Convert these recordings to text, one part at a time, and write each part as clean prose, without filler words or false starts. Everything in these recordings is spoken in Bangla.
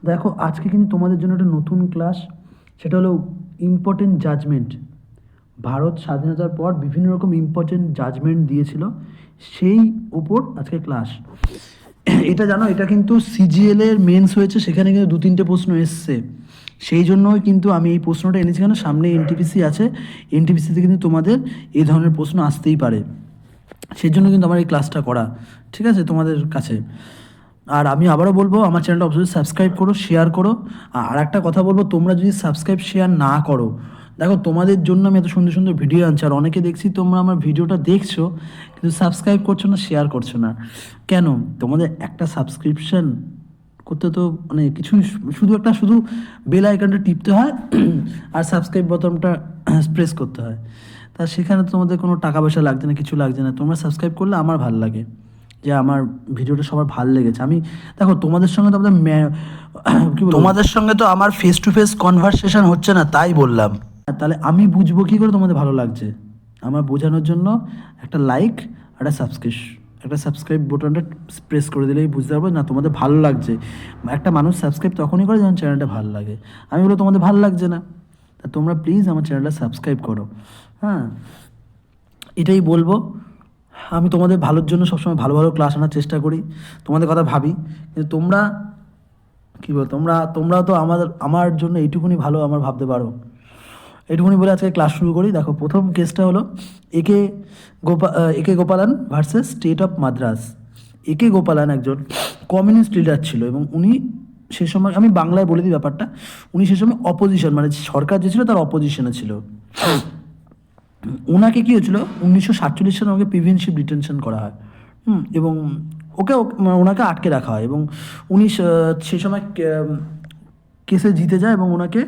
দেখো, আজকে কিন্তু তোমাদের জন্য একটা নতুন ক্লাস। সেটা হলো ইম্পর্টেন্ট জাজমেন্ট। ভারত স্বাধীনতার পর বিভিন্ন রকম ইম্পর্টেন্ট জাজমেন্ট দিয়েছিল, সেই উপর আজকে ক্লাস। এটা জানো, এটা কিন্তু সিজিএল এর মেন্স হয়েছে, সেখানে কিন্তু দু তিনটে প্রশ্ন এসছে। সেই জন্যই কিন্তু আমি এই প্রশ্নটা এনেছি, কেন সামনে এনটিপিসি আছে। এনটিপিসিতে কিন্তু তোমাদের এই ধরনের প্রশ্ন আসতেই পারে। সেই জন্য কিন্তু আমার এই ক্লাসটা করা, ঠিক আছে, তোমাদের কাছে। আর আমি আবারও বলবো, আমার চ্যানেলটা অবশ্যই সাবস্ক্রাইব করো, শেয়ার করো। আর একটা কথা বলবো, তোমরা যদি সাবস্ক্রাইব শেয়ার না করো, দেখো তোমাদের জন্য আমি এত সুন্দর সুন্দর ভিডিও আনছি, আর অনেকে দেখছি তোমরা আমার ভিডিওটা দেখছো কিন্তু সাবস্ক্রাইব করছো না, শেয়ার করছো না। কেন? তোমাদের একটা সাবস্ক্রিপশন করতে তো মানে কিছুই, শুধু বেল আইকনটা টিপতে হয় আর সাবস্ক্রাইব বোতামটা প্রেস করতে হয়। তা সেখানে তোমাদের কোনো টাকা পয়সা লাগছে না, কিছু লাগছে না। তোমরা সাবস্ক্রাইব করলে আমার ভালো লাগে যে আমার ভিডিওটা সবার ভালো লেগেছে। আমি দেখো তোমাদের সঙ্গে তো আমাদের কি বলবো, তোমাদের সঙ্গে তো আমার ফেস টু ফেস কনভারসেশন হচ্ছে না, তাই বললাম। তাহলে আমি বুঝবো কী করে তোমাদের ভালো লাগছে? আমার বোঝানোর জন্য একটা লাইক, একটা সাবস্ক্রাইব বোতামটা প্রেস করে দিলেই বুঝতে পারবো না তোমাদের ভালো লাগছে। একটা মানুষ সাবস্ক্রাইব তখনই করে যখন চ্যানেলটা ভালো লাগে। আমি বলো তোমাদের ভালো লাগছে না, তা তোমরা প্লিজ আমার চ্যানেলটা সাবস্ক্রাইব করো। হ্যাঁ, এটাই বলবো। আমি তোমাদের ভালোর জন্য সবসময় ভালো ভালো ক্লাস আনার চেষ্টা করি, তোমাদের কথা ভাবি। কিন্তু তোমরা কী বলো, তোমরা তো আমার জন্য এইটুকুনি ভালো আমার ভাবতে পারো। এইটুকুনি বলে আজকে ক্লাস শুরু করি। দেখো, প্রথম কেসটা হলো একে একে গোপালান ভার্সেস স্টেট অফ মাদ্রাস। একে গোপালান একজন কমিউনিস্ট লিডার ছিল, এবং উনি সে সময়, আমি বাংলায় বলে দিই ব্যাপারটা, উনি সে সময় অপোজিশন, মানে সরকার যে ছিল তার অপোজিশনে ছিল। ওনাকে কী হয়েছিল, 1947 সালে ওনাকে প্রিভেন্টিভ ডিটেনশন করা হয়। এবং ওনাকে আটকে রাখা হয়, এবং উনি সে সময় কেসে জিতে যায়, এবং ওনাকে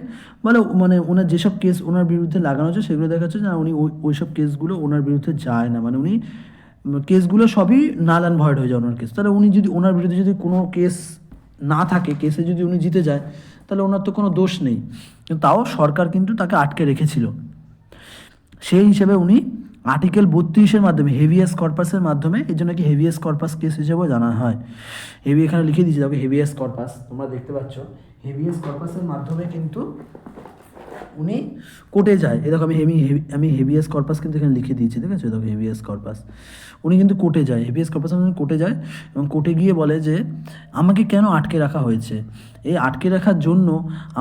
মানে ওনার যেসব কেস ওনার বিরুদ্ধে লাগানো হচ্ছে সেগুলো দেখা যাচ্ছে না, উনি ওইসব কেসগুলো ওনার বিরুদ্ধে যায় না, মানে উনি কেসগুলো সবই নাল অ্যান্ড ভয়েড হয়ে যায় ওনার কেস। তাহলে উনি যদি, ওনার বিরুদ্ধে যদি কোনো কেস না থাকে, কেসে যদি উনি জিতে যায়, তাহলে ওনার তো কোনো দোষ নেই। কিন্তু তাও সরকার কিন্তু তাকে আটকে রেখেছিল। সেই হিসেবে উনি আর্টিকেল 32-এর মাধ্যমে, হেভিয়াস কর্পাসের মাধ্যমে, এই জন্য কি হেভিয়াস কর্পাস কেস হিসেবেও জানা হয়। এখানে লিখে দিয়েছি, দেখো হেভিয়াস কর্পাস, তোমরা দেখতে পাচ্ছ। হেভিয়াস কর্পাসের মাধ্যমে কিন্তু উনি কোর্টে যায়। এই দেখো, আমি হেভিয়াস কর্পাস কিন্তু এখানে লিখে দিয়েছি, ঠিক আছে। দেখো হেভিয়াস কর্পাস, উনি কিন্তু কোর্টে যায়, হেভিয়াস কর্পাস কোর্টে যায়, এবং কোর্টে গিয়ে বলে যে আমাকে কেন আটকে রাখা হয়েছে। এই আটকে রাখার জন্য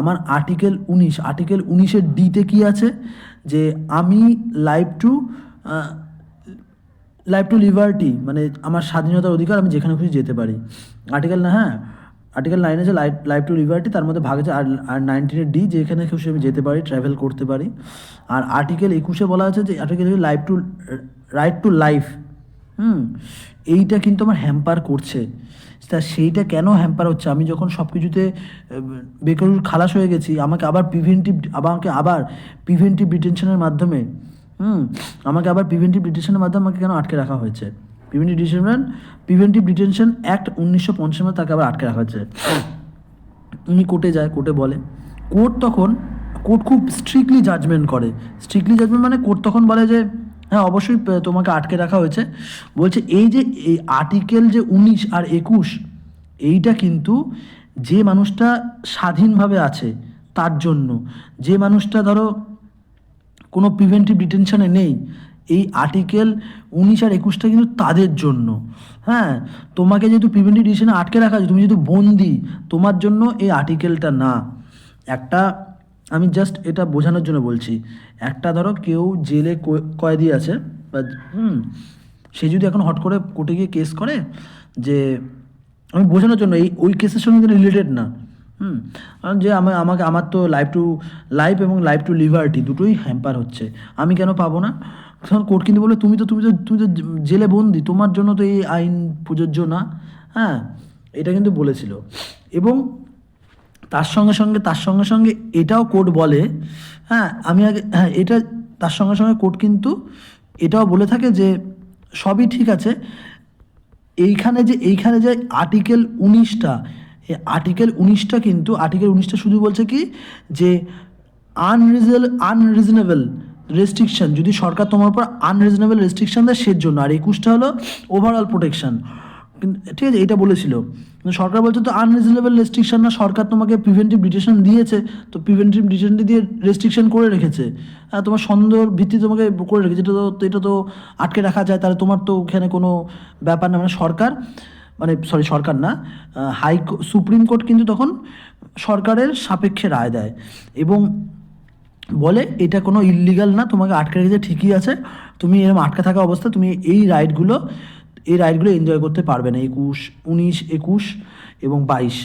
আমার আর্টিকেল 19-এর ডিতে কী আছে, যে আমি লাইফ টু লিবার্টি, মানে আমার স্বাধীনতার অধিকার, আমি যেখানে খুশি যেতে পারি। আর্টিকেল 9 আছে লাইফ টু লিবার্টি, তার মধ্যে ভাগ আছে। আর 19-এর ডি, যেখানে খুশি আমি যেতে পারি, ট্রাভেল করতে পারি। আর আর্টিকেল 21-এ বলা আছে, যে আর্টিকেল রাইট টু লাইফ। এইটা কিন্তু আমার হ্যাম্পার করছে। তা সেইটা কেন হ্যাম্পার হচ্ছে? আমি যখন সব কিছুতে বেকরুর খালাস হয়ে গেছি, আমাকে আবার প্রিভেন্টিভ ডিটেনশনের মাধ্যমে আমাকে কেন আটকে রাখা হয়েছে? প্রিভেন্টিভ ডিটেনশন অ্যাক্ট 1950 তাকে আবার আটকে রাখা হয়েছে। উনি কোর্টে যায়, কোর্টে বলে, কোর্ট খুব স্ট্রিক্টলি জাজমেন্ট করে। মানে কোর্ট তখন বলে যে হ্যাঁ, অবশ্যই তোমাকে আটকে রাখা হয়েছে। বলছে এই আর্টিকেল যে 19 আর 21, এইটা কিন্তু যে মানুষটা স্বাধীনভাবে আছে তার জন্য, যে মানুষটা ধরো কোনো প্রিভেন্টিভ ডিটেনশনে নেই, এই আর্টিকেল 19 আর 21টা কিন্তু তাদের জন্য। হ্যাঁ, তোমাকে যেহেতু প্রিভেন্টিভ ডিটেনশনে আটকে রাখা আছে, তুমি যেহেতু বন্দি, তোমার জন্য এই আর্টিকেলটা না। আমি জাস্ট এটা বোঝানোর জন্য বলছি। একটা ধরো কেউ জেলে কয়েদি আছে, বা সে যদি এখন হট করে কোর্টে গিয়ে কেস করে, যে আমি বোঝানোর জন্য, ওই কেসের সঙ্গে কিন্তু রিলেটেড না। যে আমার তো লাইফ এবং লাইফ টু লিবার্টি দুটোই হ্যাম্পার হচ্ছে, আমি কেন পাবো না? তখন কোর্ট কিন্তু বলে তুমি তো জেলে বন্দি, তোমার জন্য তো এই আইন প্রযোজ্য না। হ্যাঁ, এটা কিন্তু বলেছিল। এবং তার সঙ্গে সঙ্গে এটাও কোর্ট বলে, এটা তার সঙ্গে সঙ্গে কোর্ট কিন্তু এটাও বলে থাকে যে সবই ঠিক আছে। এইখানে যে আর্টিকেল 19টা, এই আর্টিকেল 19টা শুধু বলছে কি, যে আনরিজনেবল রেস্ট্রিকশন, যদি সরকার তোমার উপর আনরিজনেবল রেস্ট্রিকশন দেয় সের জন্য। আর 21টা হলো ওভারঅল প্রোটেকশন। কিন্তু ঠিক আছে, এটা বলেছিল, কিন্তু সরকার বলছে তো আনরিজনেবল রেস্ট্রিকশন না, সরকার তোমাকে প্রিভেন্টিভ ডিটেনশন দিয়েছে, তো প্রিভেন্টিভ ডিটেনশন দিয়ে রেস্ট্রিকশন করে রেখেছে, তোমার সন্দেহর ভিত্তি তোমাকে করে রেখেছে, এটা তো আটকে রাখা যায়, তাহলে তোমার তো ওখানে কোনো ব্যাপার না, মানে সরকার, মানে সরি সরকার না, সুপ্রিম কোর্ট কিন্তু তখন সরকারের সাপেক্ষে রায় দেয় এবং বলে এটা কোনো ইললিগাল না, তোমাকে আটকে রেখেছে ঠিকই আছে, তুমি এরকম আটকে থাকা অবস্থায় তুমি এই রাইটগুলো এনজয় করতে পারবে না 21, 19, 21 এবং 22।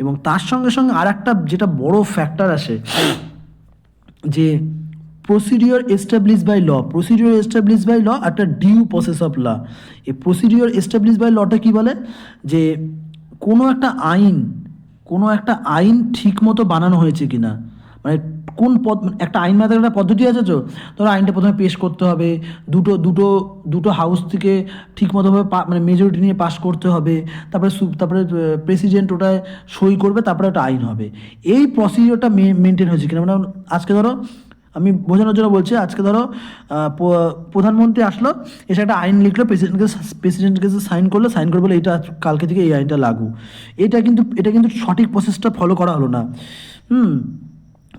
এবং তার সঙ্গে সঙ্গে আর একটা যেটা বড় ফ্যাক্টর আসে, যে প্রসিডিওর এস্টাবলিশ বাই ল একটা ডিউ প্রসেস অফ ল। এই প্রসিডিওর এস্টাবলিশ বাই লটা কী বলে, যে কোনো একটা আইন ঠিক মতো বানানো হয়েছে কি না, মানে কোন একটা আইন মাথায় একটা পদ্ধতি আছে, তো ধরো আইনটা প্রথমে পেশ করতে হবে, দুটো হাউস থেকে ঠিকমতোভাবে মানে মেজরিটি নিয়ে পাস করতে হবে, তারপরে প্রেসিডেন্ট ওটায় সই করবে, তারপরে ওটা আইন হবে। এই প্রসিডিওরটা মেনটেন হয়েছে কিনা, মানে আজকে ধরো আমি বোঝানোর জন্য বলছি, আজকে ধরো প্রধানমন্ত্রী আসলো, এসে একটা আইন লিখলো, প্রেসিডেন্টকে সাইন করে বলে এটা কালকে থেকে এই আইনটা লাগু। এটা কিন্তু সঠিক প্রসেসটা ফলো করা হলো না।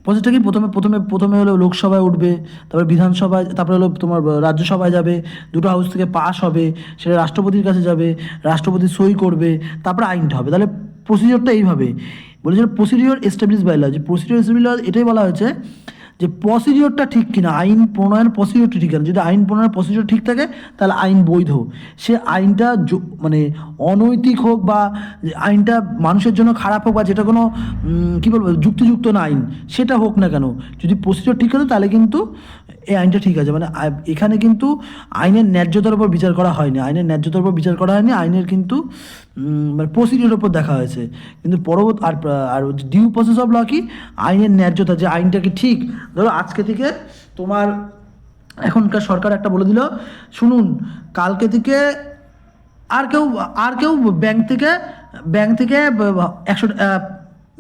প্রসেসটা কি, প্রথমে হলো লোকসভায় উঠবে, তারপরে বিধানসভায়, তারপরে হলো তোমার রাজ্যসভায় যাবে, দুটো হাউস থেকে পাস হবে, সেটা রাষ্ট্রপতির কাছে যাবে, রাষ্ট্রপতি সই করবে, তারপরে আইনটা হবে। তাহলে প্রসিডিওরটা এইভাবে বলেছিল, প্রসিডিওর এস্টাবলিশ বাই ল, যে প্রসিডিওর এস্টাবলিশ ল এটাই বলা হয়েছে যে প্রসিডিওরটা ঠিক কিনা, আইন প্রণয়ন প্রসিডিওরটা ঠিক কিনা, যদি আইন প্রণয়ন প্রসিডিওর ঠিক থাকে তাহলে আইন বৈধ। সে আইনটা মানে অনৈতিক হোক বা আইনটা মানুষের জন্য খারাপ হোক বা যেটা কোনো কী বলবো যুক্তিযুক্ত না আইন সেটা হোক না কেন, যদি প্রসিডিওর ঠিক হতো তাহলে কিন্তু এই আইনটা ঠিক আছে। মানে এখানে কিন্তু আইনের ন্যায্যতার উপর বিচার করা হয়নি, আইনের কিন্তু মানে প্রসিডিওর উপর দেখা হয়েছে। কিন্তু আর ডিউ প্রসেস অফ ল কি, আইনের ন্যায্যতা, যে আইনটা কি ঠিক। ধরো আজকে থেকে তোমার এখনকার সরকার একটা বলে দিল, শুনুন কালকে থেকে আর কেউ ব্যাংক থেকে 100,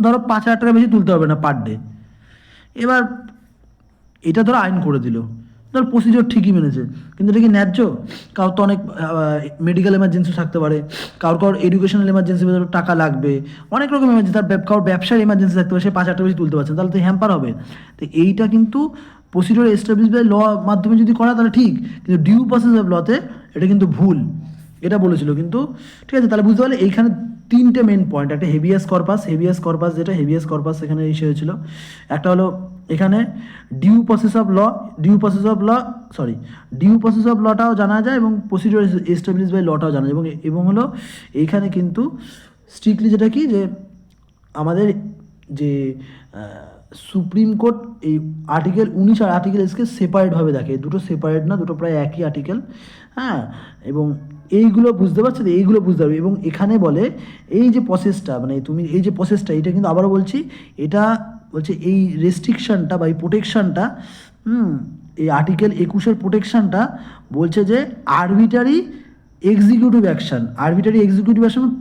ধরো 5,000 টাকা বেশি তুলতে হবে না পার ডে। এবার এটা ধরো আইন করে দিল, ধর প্রসিডিওর ঠিকই মেনেছে, কিন্তু এটা কি ন্যায্য? কারোর তো অনেক মেডিকেল এমার্জেন্সি থাকতে পারে, কারোর এডুকেশনাল এমার্জেন্সি, টাকা লাগবে, অনেক রকম এমার্জেন্সি, কারোর ব্যবসার এমার্জেন্সি থাকতে পারে, সে 5,000 টাকা বেশি তুলতে পারছে, তাহলে তো হ্যাম্পার হবে। তো এইটা কিন্তু প্রসিডিওর এস্টাবলিশ বাই ল মাধ্যমে যদি করা তাহলে ঠিক, কিন্তু ডিউ প্রসেস অফ লতে এটা কিন্তু ভুল, এটা বলেছিল কিন্তু। ঠিক আছে, তাহলে বুঝতে পারলে এইখানে 3টে মেন পয়েন্ট, একটা হেভিয়াস কর্পাস যেটা হেভিয়াস কর্পাস এখানে এসে হয়েছিল, একটা হলো এখানে ডিউ প্রসেস অফ লটাও জানা যায় এবং প্রসিডিওর এস্টাবলিশ বাই লটাও জানা যায়, এবং হলো এইখানে কিন্তু স্ট্রিক্টলি যেটা কি, যে আমাদের যে সুপ্রিম কোর্ট এই আর্টিকেল 19 আর আর্টিকেল এসকে সেপারেটভাবে দেখে, দুটো সেপারেট না, দুটো প্রায় একই আর্টিকেল। হ্যাঁ, এবং এইগুলো বুঝতে পারছো তো, এইগুলো বুঝতে পারবে। এবং এখানে বলে এই যে প্রসেসটা, মানে তুমি এই যে প্রসেসটা, এটা কিন্তু আবারও বলছি, এটা বলছে এই রেস্ট্রিকশানটা বা এই প্রোটেকশানটা, এই আর্টিকেল 21-এর প্রোটেকশানটা বলছে যে আরবিটারি এক্সিকিউটিভ অ্যাকশান,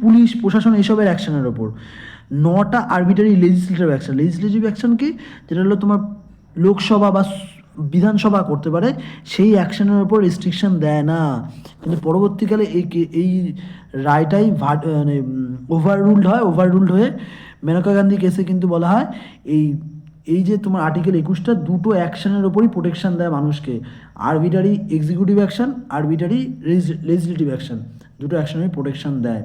পুলিশ প্রশাসন এইসবের অ্যাকশানের ওপর, 9টা আরবিটারি লেজিসলেটিভ অ্যাকশান কি, যেটা হলো তোমার লোকসভা বা বিধানসভা করতে পারে, সেই অ্যাকশনের ওপর রেস্ট্রিকশন দেয় না। কিন্তু পরবর্তীকালে এই রায়টাই মানে ওভাররুলড হয়ে মেনকা গান্ধী কেসে কিন্তু বলা হয় এই যে তোমার আর্টিকেল 21টা দুটো অ্যাকশনের ওপরই প্রোটেকশন দেয় মানুষকে, arbitrary executive action, arbitrary legislative action, দুটো অ্যাকশনেরই প্রোটেকশন দেয়।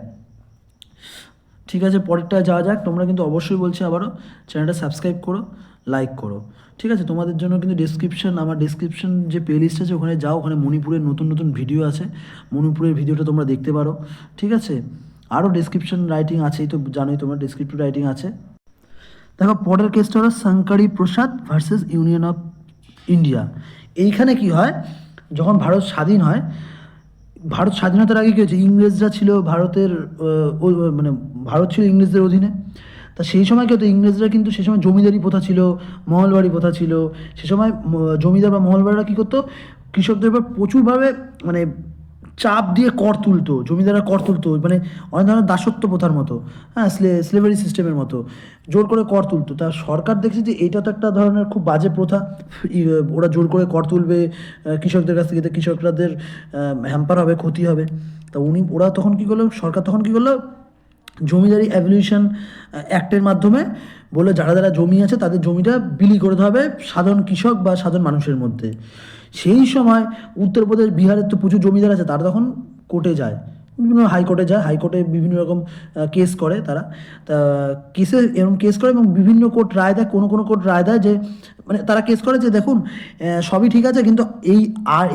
ঠিক আছে, পরেরটা যাওয়া যাক। তোমরা কিন্তু অবশ্যই বলছি আবারও চ্যানেলটা সাবস্ক্রাইব করো, লাইক করো। ঠিক আছে, তোমাদের জন্য কিন্তু আমার ডেসক্রিপশন যে প্লেলিস্ট আছে ওখানে যাও, ওখানে মণিপুরের নতুন ভিডিও আছে, মণিপুরের ভিডিওটা তোমরা দেখতে পারো। ঠিক আছে, আরও ডেসক্রিপশন রাইটিং আছেই তো, জানোই তোমরা ডেসক্রিপটিভ রাইটিং আছে। দেখো পরের কেসটা হলো শঙ্করী প্রসাদ ভার্সেস ইউনিয়ন অফ ইন্ডিয়া। এইখানে কি হয়, যখন ভারত স্বাধীন হয়, ভারত স্বাধীনতার আগে কী হয়েছে, ইংরেজরা ছিল ভারতের মানে ভারত ছিল ইংরেজদের অধীনে। তা সেই সময় কী হতো, ইংরেজরা কিন্তু সেই সময় জমিদারি প্রথা ছিল, মহলবাড়ি প্রথা ছিল। সে সময় জমিদার বা মহলবাড়িরা কী করতো, কৃষকদের উপর প্রচুরভাবে মানে চাপ দিয়ে কর তুলতো, জমিদাররা কর তুলতো, মানে অনেক ধরনের দাসত্ব প্রথার মতো, হ্যাঁ, স্লেভারি সিস্টেমের মতো জোর করে কর তুলতো। তা সরকার দেখছে যে এটা তো একটা ধরনের খুব বাজে প্রথা, ওরা জোর করে কর তুলবে কৃষকদের কাছ থেকে, তো কৃষকদের হ্যাম্পার হবে, ক্ষতি হবে। তা ওরা তখন কী করলো, সরকার তখন কী করলো, জমিদারি অ্যাভলিউশন অ্যাক্টের মাধ্যমে বলে যারা যারা জমি আছে তাদের জমিটা বিলি করে দেওয়া হবে সাধারণ কৃষক বা সাধারণ মানুষের মধ্যে। সেই সময় উত্তরপ্রদেশ, বিহারের তো প্রচুর জমিদার আছে, তারা তখন কোর্টে যায়, বিভিন্ন হাইকোর্টে যায়, হাইকোর্টে বিভিন্ন রকম কেস করে তারা। তা কেসে এরকম কেস করে এবং বিভিন্ন কোর্ট রায় দেয়, কোনো কোনো কোর্ট রায় দেয় যে মানে তারা কেস করে যে দেখুন সবই ঠিক আছে, কিন্তু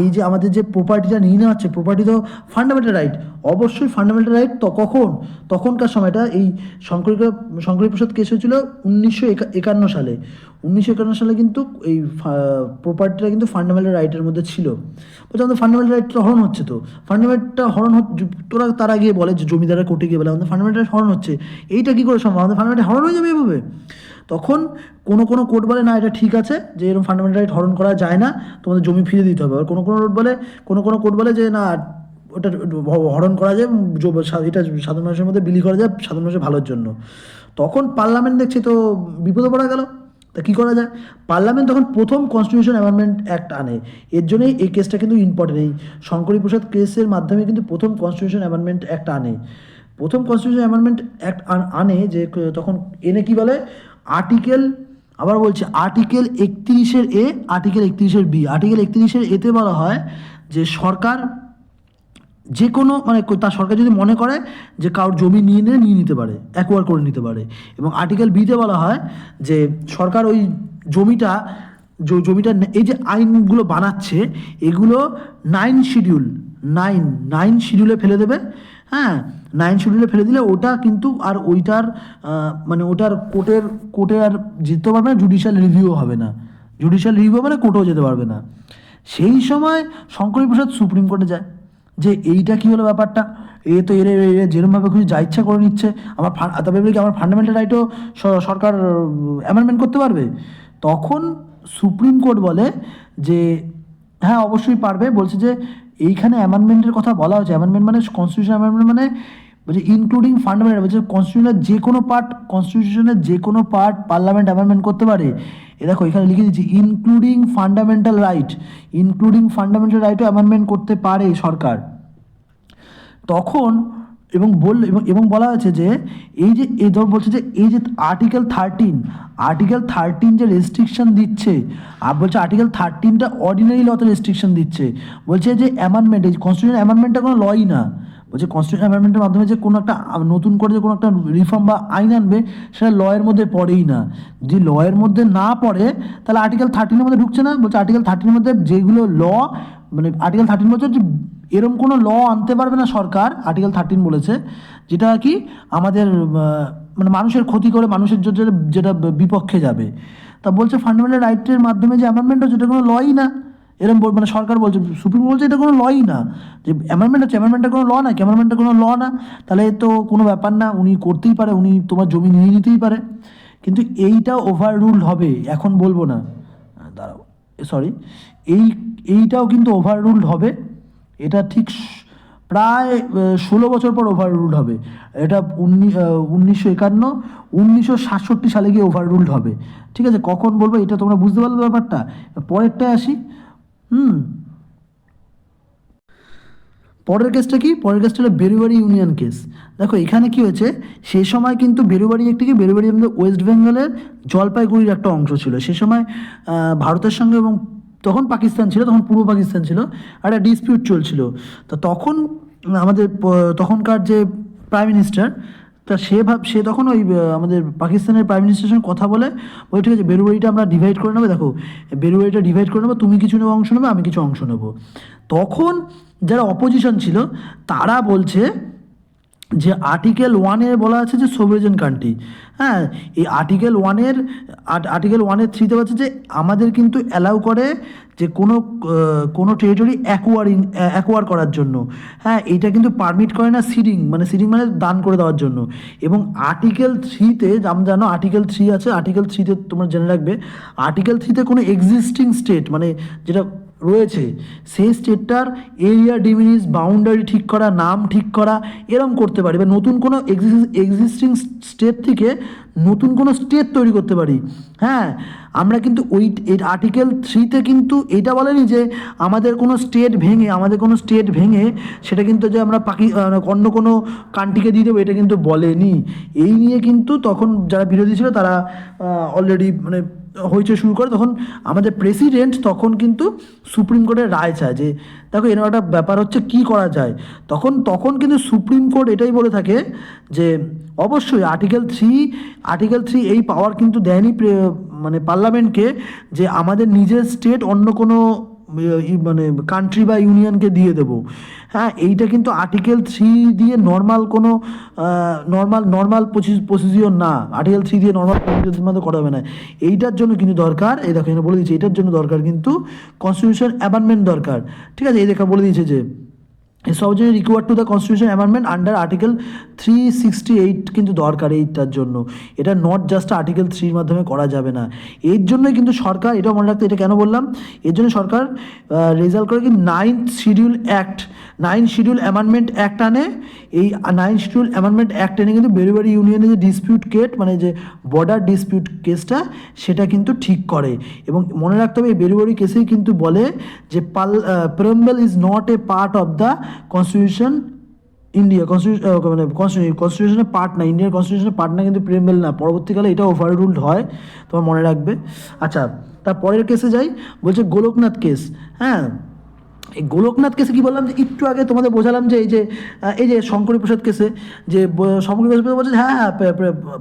এই যে আমাদের যে প্রপার্টিটা নিয়ে নেওয়া হচ্ছে, প্রপার্টি তো ফান্ডামেন্টাল রাইট, অবশ্যই ফান্ডামেন্টাল রাইট। তো তখনকার সময়টা এই শঙ্করী প্রসাদ কেস হয়েছিল 1951 সালে। 1951 সালে কিন্তু এই প্রপার্টিটা কিন্তু ফান্ডামেন্টাল রাইটের মধ্যে ছিল। বলছে আমাদের ফান্ডামেন্টাল রাইটটা হরণ হচ্ছে, তো ফান্ডামেন্টালটা হরণ তোরা তারা গিয়ে বলে যে জমিদাররা কোর্টে গিয়ে বলে আমাদের ফান্ডামেন্টাল রাইট হরণ হচ্ছে, এইটা কী করে সম্ভব, আমাদের ফান্ডামেন্টাল হরণ হয়ে যাবে এভাবে। তখন কোনো কোনো কোর্ট বলে না এটা ঠিক আছে, যে এরকম ফান্ডামেন্টাল রাইট হরণ করা যায় না, তোমাদের জমি ফিরে দিতে হবে। আর কোনো কোনো কোর্ট বলে যে না ওটা হরণ করা যায়, এটা সাধারণ মানুষের মধ্যে বিলি করা যায় সাধারণ মানুষের ভালোর জন্য। তখন পার্লামেন্ট দেখছে তো বিপদে পড়া গেল, তা কী করা যায়, পার্লামেন্ট তখন প্রথম কনস্টিটিউশন অ্যামেন্ডমেন্ট অ্যাক্ট আনে। এর জন্যই এই কেসটা কিন্তু ইম্পর্টেন্ট, এই শঙ্করী প্রসাদ কেসের মাধ্যমে কিন্তু প্রথম কনস্টিটিউশন অ্যামেন্ডমেন্ট অ্যাক্ট আনে। প্রথম কনস্টিটিউশন অ্যামেন্ডমেন্ট অ্যাক্ট আনে যে তখন এনে কী বলে, আর্টিকেল, আবার বলছি আর্টিকেল 31 এ, আর্টিকেল 31 বি, আর্টিকেল 31 এতে বলা হয় যে সরকার যে কোনো মানে তার সরকার যদি মনে করে যে কারোর জমি নিয়ে নিতে পারে, অ্যাকোয়ার করে নিতে পারে। এবং আর্টিকেল বিতে বলা হয় যে সরকার ওই জমিটা এই যে আইনগুলো বানাচ্ছে এগুলো 9 শিডিউলে ফেলে দেবে। হ্যাঁ, 9 শিডিউলে ফেলে দিলে ওটা কিন্তু আর ওইটার মানে ওটার কোর্টে আর যেতে পারবে না, জুডিশিয়াল রিভিউ হবে না, জুডিশিয়াল রিভিউ মানে কোর্টেও যেতে পারবে না। সেই সময় শঙ্করী প্রসাদ সুপ্রিম কোর্টে যায় যে এইটা কী হলো ব্যাপারটা, তো এর যেরকমভাবে খুশি যা ইচ্ছা করে নিচ্ছে, তবে কি আমার ফান্ডামেন্টাল রাইটও সরকার অ্যামেন্ডমেন্ট করতে পারবে। তখন সুপ্রিম কোর্ট বলে যে হ্যাঁ অবশ্যই পারবে, বলছে যে এইখানে অ্যামেন্ডমেন্টের কথা বলা হচ্ছে, অ্যামেন্ডমেন্ট মানে কনস্টিটিউশন অ্যামেন্ডমেন্ট মানে বলছে ইনক্লুডিং ফান্ডামেন্টাল, বলছে কনস্টিটিউশনের যে কোনো পার্ট পার্লামেন্ট অ্যামেন্ডমেন্ট করতে পারে। এ দেখো এখানে লিখে দিচ্ছি ইনক্লুডিং ফান্ডামেন্টাল রাইটও অ্যামেন্ডমেন্ট করতে পারে সরকার। তখন এবং বলা হয়েছে যে এই ধর বলছে যে এই যে আর্টিকেল 13 যে রেস্ট্রিকশন দিচ্ছে, আর বলছে আর্টিকেল 13টা অর্ডিনারি লতে রেস্ট্রিকশন দিচ্ছে, বলছে যে অ্যামেন্ডমেন্ট, এই কনস্টিটিউশন অ্যামেন্ডমেন্টটা কোনো লই না, বলছে কনস্টিটিউশন অ্যামেন্ডমেন্টের মাধ্যমে যে কোনো একটা নতুন করে যে কোনো একটা রিফর্ম বা আইন আনবে সেটা লয়ের মধ্যে পড়েই না। যদি লয়ের মধ্যে না পড়ে তাহলে আর্টিকেল 13-এর মধ্যে ঢুকছে না। বলছে আর্টিকেল 13-এর মধ্যে যেগুলো মানে আর্টিকেল 13 বলছে যে এরকম কোনো আনতে পারবে না সরকার, আর্টিকেল 13 বলেছে, যেটা কি আমাদের মানে মানুষের ক্ষতি করে, মানুষের যেটা বিপক্ষে যাবে। তা বলছে ফান্ডামেন্টাল রাইটের মাধ্যমে যে অ্যামেন্ডমেন্ট হচ্ছে এটা কোনো লই না, এরকম মানে সরকার বলছে, সুপ্রিম বলছে এটা কোনো লই না, যে অ্যামেন্ডমেন্ট হচ্ছে, অ্যামেন্ডমেন্টটা কোনো না, অ্যামেন্ডমেন্টটা কোনো না, তাহলে তো কোনো ব্যাপার না, উনি করতেই পারে, উনি তোমার জমি নিয়ে নিতেই পারে। কিন্তু এইটা ওভার রুলড হবে, এখন বলবো না, দাঁড়াও সরি, এইটাও কিন্তু ওভার রুলড হবে, এটা ঠিক প্রায় 16 বছর পর ওভার রুলড হবে। এটা 1967 সালে গিয়ে ওভার রুলড হবে। ঠিক আছে, কখন বলবো এটা তোমরা বুঝতে পারলে ব্যাপারটা। পরেরটায় আসি। পরের কেসটা কি, পরের কেসটা হলো বেরুবাড়ি ইউনিয়ন কেস। দেখো এখানে কি হয়েছে, সেই সময় কিন্তু বেরুবাড়ি আমাদের ওয়েস্ট বেঙ্গলের জলপাইগুড়ির একটা অংশ ছিল। সে সময় ভারতের সঙ্গে, এবং তখন পাকিস্তান ছিল, তখন পূর্ব পাকিস্তান ছিল, একটা ডিসপিউট চলছিল। তো তখন আমাদের তখনকার যে প্রাইম মিনিস্টার, তা সে তখন ওই আমাদের পাকিস্তানের প্রাইম মিনিস্টারের সঙ্গে কথা বলে ওই ঠিক আছে বেরুবাড়িটা আমরা ডিভাইড করে নেবো, দেখো বেরুবাড়িটা ডিভাইড করে নেবো, তুমি কিছু অংশ নেবে, আমি কিছু অংশ নেবো। তখন যারা অপোজিশন ছিল তারা বলছে যে আর্টিকেল 1-এ বলা আছে যে সোভরেন কান্ট্রি, হ্যাঁ, এই আর্টিকেল 1-এর 3-তে বলছে যে আমাদের কিন্তু অ্যালাউ করে যে কোনো টেরিটরি অ্যাকোয়ার করার জন্য, হ্যাঁ, এইটা কিন্তু পারমিট করে না সিডিং মানে দান করে দেওয়ার জন্য। এবং আর্টিকেল 3-তে জানো আর্টিকেল 3 আছে, আর্টিকেল 3-তে তোমরা জেনে রাখবে, আর্টিকেল 3-তে কোনো এক্সিস্টিং স্টেট মানে যেটা রয়েছে সেই স্টেটটার এরিয়া ডিমিনিশ, বাউন্ডারি ঠিক করা, নাম ঠিক করা, এরম করতে পারি, বা নতুন কোনো এক্সিস্টিং স্টেট থেকে নতুন কোনো স্টেট তৈরি করতে পারি। হ্যাঁ, আমরা কিন্তু ওই আর্টিকেল 3-তে কিন্তু এটা বলেনি যে আমাদের কোনো স্টেট ভেঙে সেটা কিন্তু যে আমরা অন্য কোনো কান্ট্রিকে দিয়ে দেবো, এটা কিন্তু বলেনি। এই নিয়ে কিন্তু তখন যারা বিরোধী ছিল তারা অলরেডি মানে হইচই শুরু করে। তখন আমাদের প্রেসিডেন্ট তখন কিন্তু সুপ্রিম কোর্টের রায় চায় যে দেখো এরকম একটা ব্যাপার হচ্ছে, কি করা যায়। তখন কিন্তু সুপ্রিম কোর্ট এটাই বলে থাকে যে অবশ্যই আর্টিকেল থ্রি এই পাওয়ার কিন্তু দেয়নি মানে পার্লামেন্টকে যে আমাদের নিজের স্টেট অন্য কোনো মানে কান্ট্রি বা ইউনিয়নকে দিয়ে দেবো। হ্যাঁ, এইটা কিন্তু আর্টিকেল 3 দিয়ে নর্মাল কোনো নর্মাল প্রসিজিওর না। আর্টিকেল 3 দিয়ে নর্মাল প্রসিজিওর মধ্যে করা হবে না। এইটার জন্য কিন্তু দরকার, এই দেখো এখানে বলে দিয়েছে, এইটার জন্য দরকার কিন্তু কনস্টিটিউশন অ্যামেন্ডমেন্ট দরকার। ঠিক আছে, এই দেখা বলে দিয়েছে যে subject required to the constitution amendment under article 368 কিন্তু দরকার এইটার জন্য। এটা নট জাস্ট আর্টিকেল 3 মাধ্যমে করা যাবে না। এর জন্যই কিন্তু সরকার, এটা মনে রাখতে, এটা কেন বললাম, এর জন্য সরকার রেজাল্ট করে কি 9th শিডিউল অ্যামেন্ডমেন্ট অ্যাক্ট আনে। এই 9th শিডিউল অ্যামেন্ডমেন্ট অ্যাক্ট এনে কিন্তু বেরিবারি ইউনিয়নের যে ডিসপিউট কেট মানে যে বর্ডার ডিসপিউট কেসটা সেটা কিন্তু ঠিক করে। এবং মনে রাখতে হবে এই বেরিবারি কেসেই কিন্তু বলে যে preamble is not a part of the constitution India, কনস্টিটিউশনের পার্ট না, ইন্ডিয়ার কনস্টিটিউশনের পার্ট না কিন্তু প্রেম্বল না। পরবর্তীকালে এটা ওভাররুলড হয়, তোমার মনে রাখবে। আচ্ছা, তার পরের কেসে যাই, বলছে গোলকনাথ কেস। হ্যাঁ, এই গোলকনাথ কেসে কী বললাম, যে একটু আগে তোমাদের বোঝালাম যে এই যে শঙ্করী প্রসাদ কেসে যে শঙ্করী প্রসাদ বলছে হ্যাঁ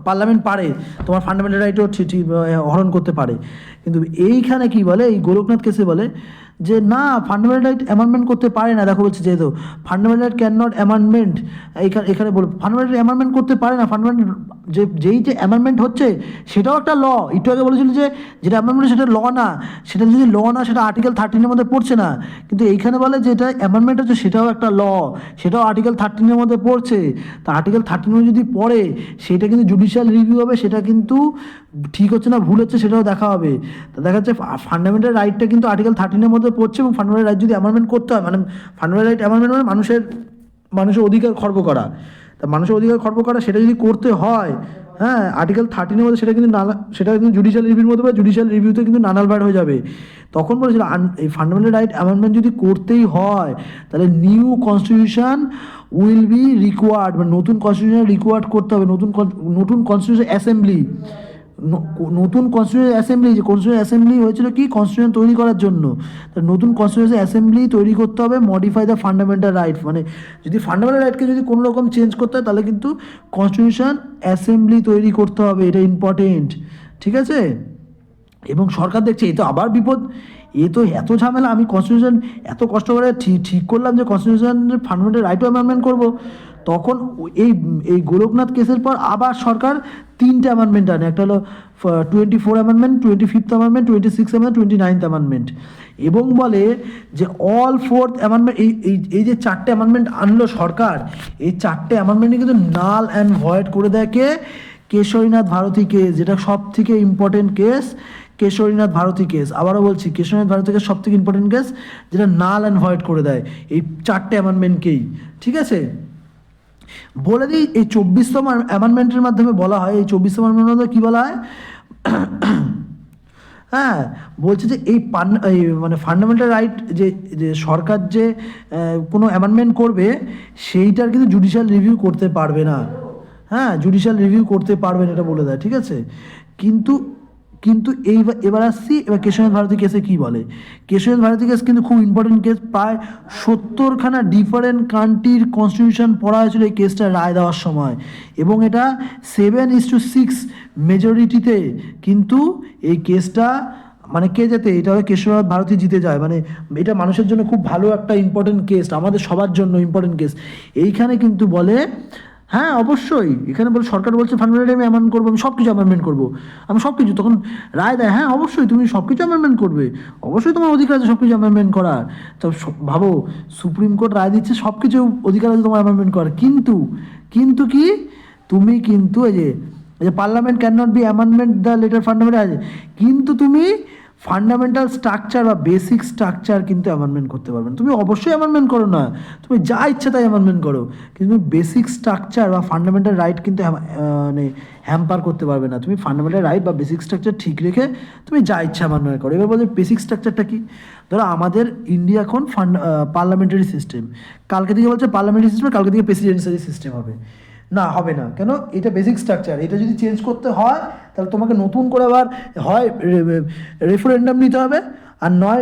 পার্লামেন্ট পারে তোমার ফান্ডামেন্টাল রাইটও হরণ করতে পারে। কিন্তু এইখানে কি বলে, এই গোলকনাথ কেসে বলে যে না, ফান্ডামেন্টাল রাইট অ্যামেন্ডমেন্ট করতে পারে না। দেখো বলছে যেহেতু fundamental right can not amendment, এখানে বলো ফান্ডামেন্টাল অ্যামেন্ডমেন্ট করতে পারে না। ফান্ডামেন্টাল যেই অ্যামেন্ডমেন্ট হচ্ছে সেটাও একটা ল। একটু আগে বলেছিল যে যেটা অ্যামেন্ডমেন্ট সেটা ল না, সেটা যদি ল না সেটা আর্টিকেল 13-এর মধ্যে পড়ছে না। কিন্তু এইখানে বলে যে এটা অ্যামেন্ডমেন্ট হচ্ছে সেটাও একটা ল, সেটাও আর্টিকেল 13-এর মধ্যে পড়ছে। তা আর্টিকেল 13 যদি পড়ে সেটা কিন্তু জুডিশিয়াল রিভিউ হবে, সেটা কিন্তু ঠিক হচ্ছে না ভুল হচ্ছে সেটাও দেখা হবে। তা দেখা যাচ্ছে ফান্ডামেন্টাল রাইটটা কিন্তু আর্টিকেল 13-এর মধ্যে পড়ছে, এবং ফান্ডামেন্টাল রাইট যদি অ্যামেন্ডমেন্ট করতে হয়, মানে ফান্ডামেন্টাল রাইট অ্যামেন্ডমেন্ট মানে মানুষের অধিকার খর্ব করা। তা মানুষের অধিকার খর্ব করা সেটা যদি করতে হয়, হ্যাঁ, আর্টিকেল 13-এর মধ্যে সেটা কিন্তু জুডিশিয়াল রিভিউর মধ্যে, জুডিশিয়াল রিভিউতে কিন্তু নানালভার হয়ে যাবে। তখন বলেছিল এই ফান্ডামেন্টাল রাইট অ্যামেন্ডমেন্ট যদি করতেই হয় তাহলে new constitution will be required, মানে নতুন কনস্টিটিউশন রিকোয়ার্ড করতে হবে, নতুন কনস্টিটিউশন অ্যাসেম্বলি। নতুন কনস্টিটিউশন অ্যাসেম্বলি, যে কনস্টিটিউশন অ্যাসেম্বলি হয়েছিল কি কনস্টিটিউশন তৈরি করার জন্য, নতুন কনস্টিটিউশন অ্যাসেম্বলি তৈরি করতে হবে, মডিফাই দ্য ফান্ডামেন্টাল রাইট। মানে যদি ফান্ডামেন্টাল রাইটকে যদি কোনো রকম চেঞ্জ করতে হয় তাহলে কিন্তু কনস্টিটিউশন অ্যাসেম্বলি তৈরি করতে হবে, এটা ইম্পর্টেন্ট। ঠিক আছে, এবং সরকার দেখছে এই তো আবার বিপদ, এ তো এত ঝামেলা, আমি কনস্টিটিউশন এত কষ্ট করে ঠিক করলাম যে কনস্টিটিউশন ফান্ডামেন্টাল রাইটও অ্যামেন্ডমেন্ট করবো। তখন এই গোলকনাথ কেসের পর আবার সরকার 3টে অ্যামেন্ডমেন্ট আনে। একটা হলো 24 amendment, 25th amendment, 26th amendment, 29th amendment, এবং বলে যে অল 4th অ্যামেন্ডমেন্ট, এই যে 4টে অ্যামেন্ডমেন্ট আনলো সরকার, এই 4টে অ্যামেন্ডমেন্টই কিন্তু নাল অ্যান্ড ভয়েড করে দেয় কে, কেশরীনাথ ভারতী কেস, যেটা সব থেকে important case, Kesarinath Bharati case. আবারও বলছি, কেশরীনাথ ভারতী কেস সব থেকে ইম্পর্টেন্ট কেস, যেটা নাল অ্যান্ড ভয়েড করে দেয় এই 4টে অ্যামেন্ডমেন্টকেই। ঠিক আছে, বলে দিই এই 24তম অ্যামেন্ডমেন্টের মাধ্যমে বলা হয়, এই 24তম অ্যামেন্ডমেন্টের মাধ্যমে কী বলা হয়, হ্যাঁ, বলছে যে এই মানে ফান্ডামেন্টাল রাইট যে সরকার যে কোনো অ্যামেন্ডমেন্ট করবে সেইটার কিন্তু জুডিশিয়াল রিভিউ করতে পারবে না। হ্যাঁ, জুডিশিয়াল রিভিউ করতে পারবেন, এটা বলে দেয়। ঠিক আছে, কিন্তু এবার আসছি, এবার কেশরনাথ ভারতী কেসে কী বলে। কেশরনাথ ভারতী কেস কিন্তু খুব ইম্পর্টেন্ট কেস, প্রায় 70খানা ডিফারেন্ট কান্ট্রির কনস্টিটিউশন পড়া হয়েছিল এই কেসটা রায় দেওয়ার সময়, এবং এটা 7:6 মেজরিটিতে কিন্তু এই কেসটা মানে কে যেতে, এটা হয় কেশরনাথ ভারতী জিতে যায়। মানে এটা মানুষের জন্য খুব ভালো একটা ইম্পর্টেন্ট কেস, আমাদের সবার জন্য ইম্পর্টেন্ট কেস। এইখানে কিন্তু বলে হ্যাঁ অবশ্যই, এখানে বলে সরকার বলছে ফান্ডামেন্টাল আমি অ্যামেন্ড করবো, আমি সব কিছু অ্যামেন্ডমেন্ট করবো, আমি সব কিছু, তখন রায় দেয় হ্যাঁ অবশ্যই তুমি সব কিছু অ্যামেন্ডমেন্ট করবে, অবশ্যই তোমার অধিকার আছে সব কিছু অ্যামেন্ডমেন্ট করার। তো ভাবো সুপ্রিম কোর্ট রায় দিচ্ছে সব কিছু অধিকার আছে তোমার অ্যামেন্ডমেন্ট করার, কিন্তু কি তুমি কিন্তু এই যে parliament can not be amendment the letter fundamental, কিন্তু তুমি ফান্ডামেন্টাল স্ট্রাকচার বা বেসিক স্ট্রাকচার কিন্তু অ্যামেন্ডমেন্ট করতে পারবে না। তুমি অবশ্যই অ্যামেন্ডমেন্ট করো না, তুমি যা ইচ্ছা তাই অ্যামেন্ডমেন্ট করো, কিন্তু তুমি বেসিক স্ট্রাকচার বা ফান্ডামেন্টাল রাইট কিন্তু মানে হ্যাম্পার করতে পারবে না। তুমি ফান্ডামেন্টাল রাইট বা বেসিক স্ট্রাকচার ঠিক রেখে তুমি যা ইচ্ছা অ্যামেন্ডমেন্ট করো। এবার বলছে বেসিক স্ট্রাকচারটা কি? ধরো আমাদের ইন্ডিয়া এখন পার্লামেন্টারি সিস্টেম, কালকে থেকে বলছে পার্লামেন্টারি সিস্টেম, কালকে থেকে প্রেসিডেন্সিয়ালি সিস্টেম হবে না, হবে না। কেন? এটা বেসিক স্ট্রাকচার, এটা যদি চেঞ্জ করতে হয় তাহলে তোমাকে নতুন করে আবার হয় রেফারেন্ডাম নিতে হবে, আর নয়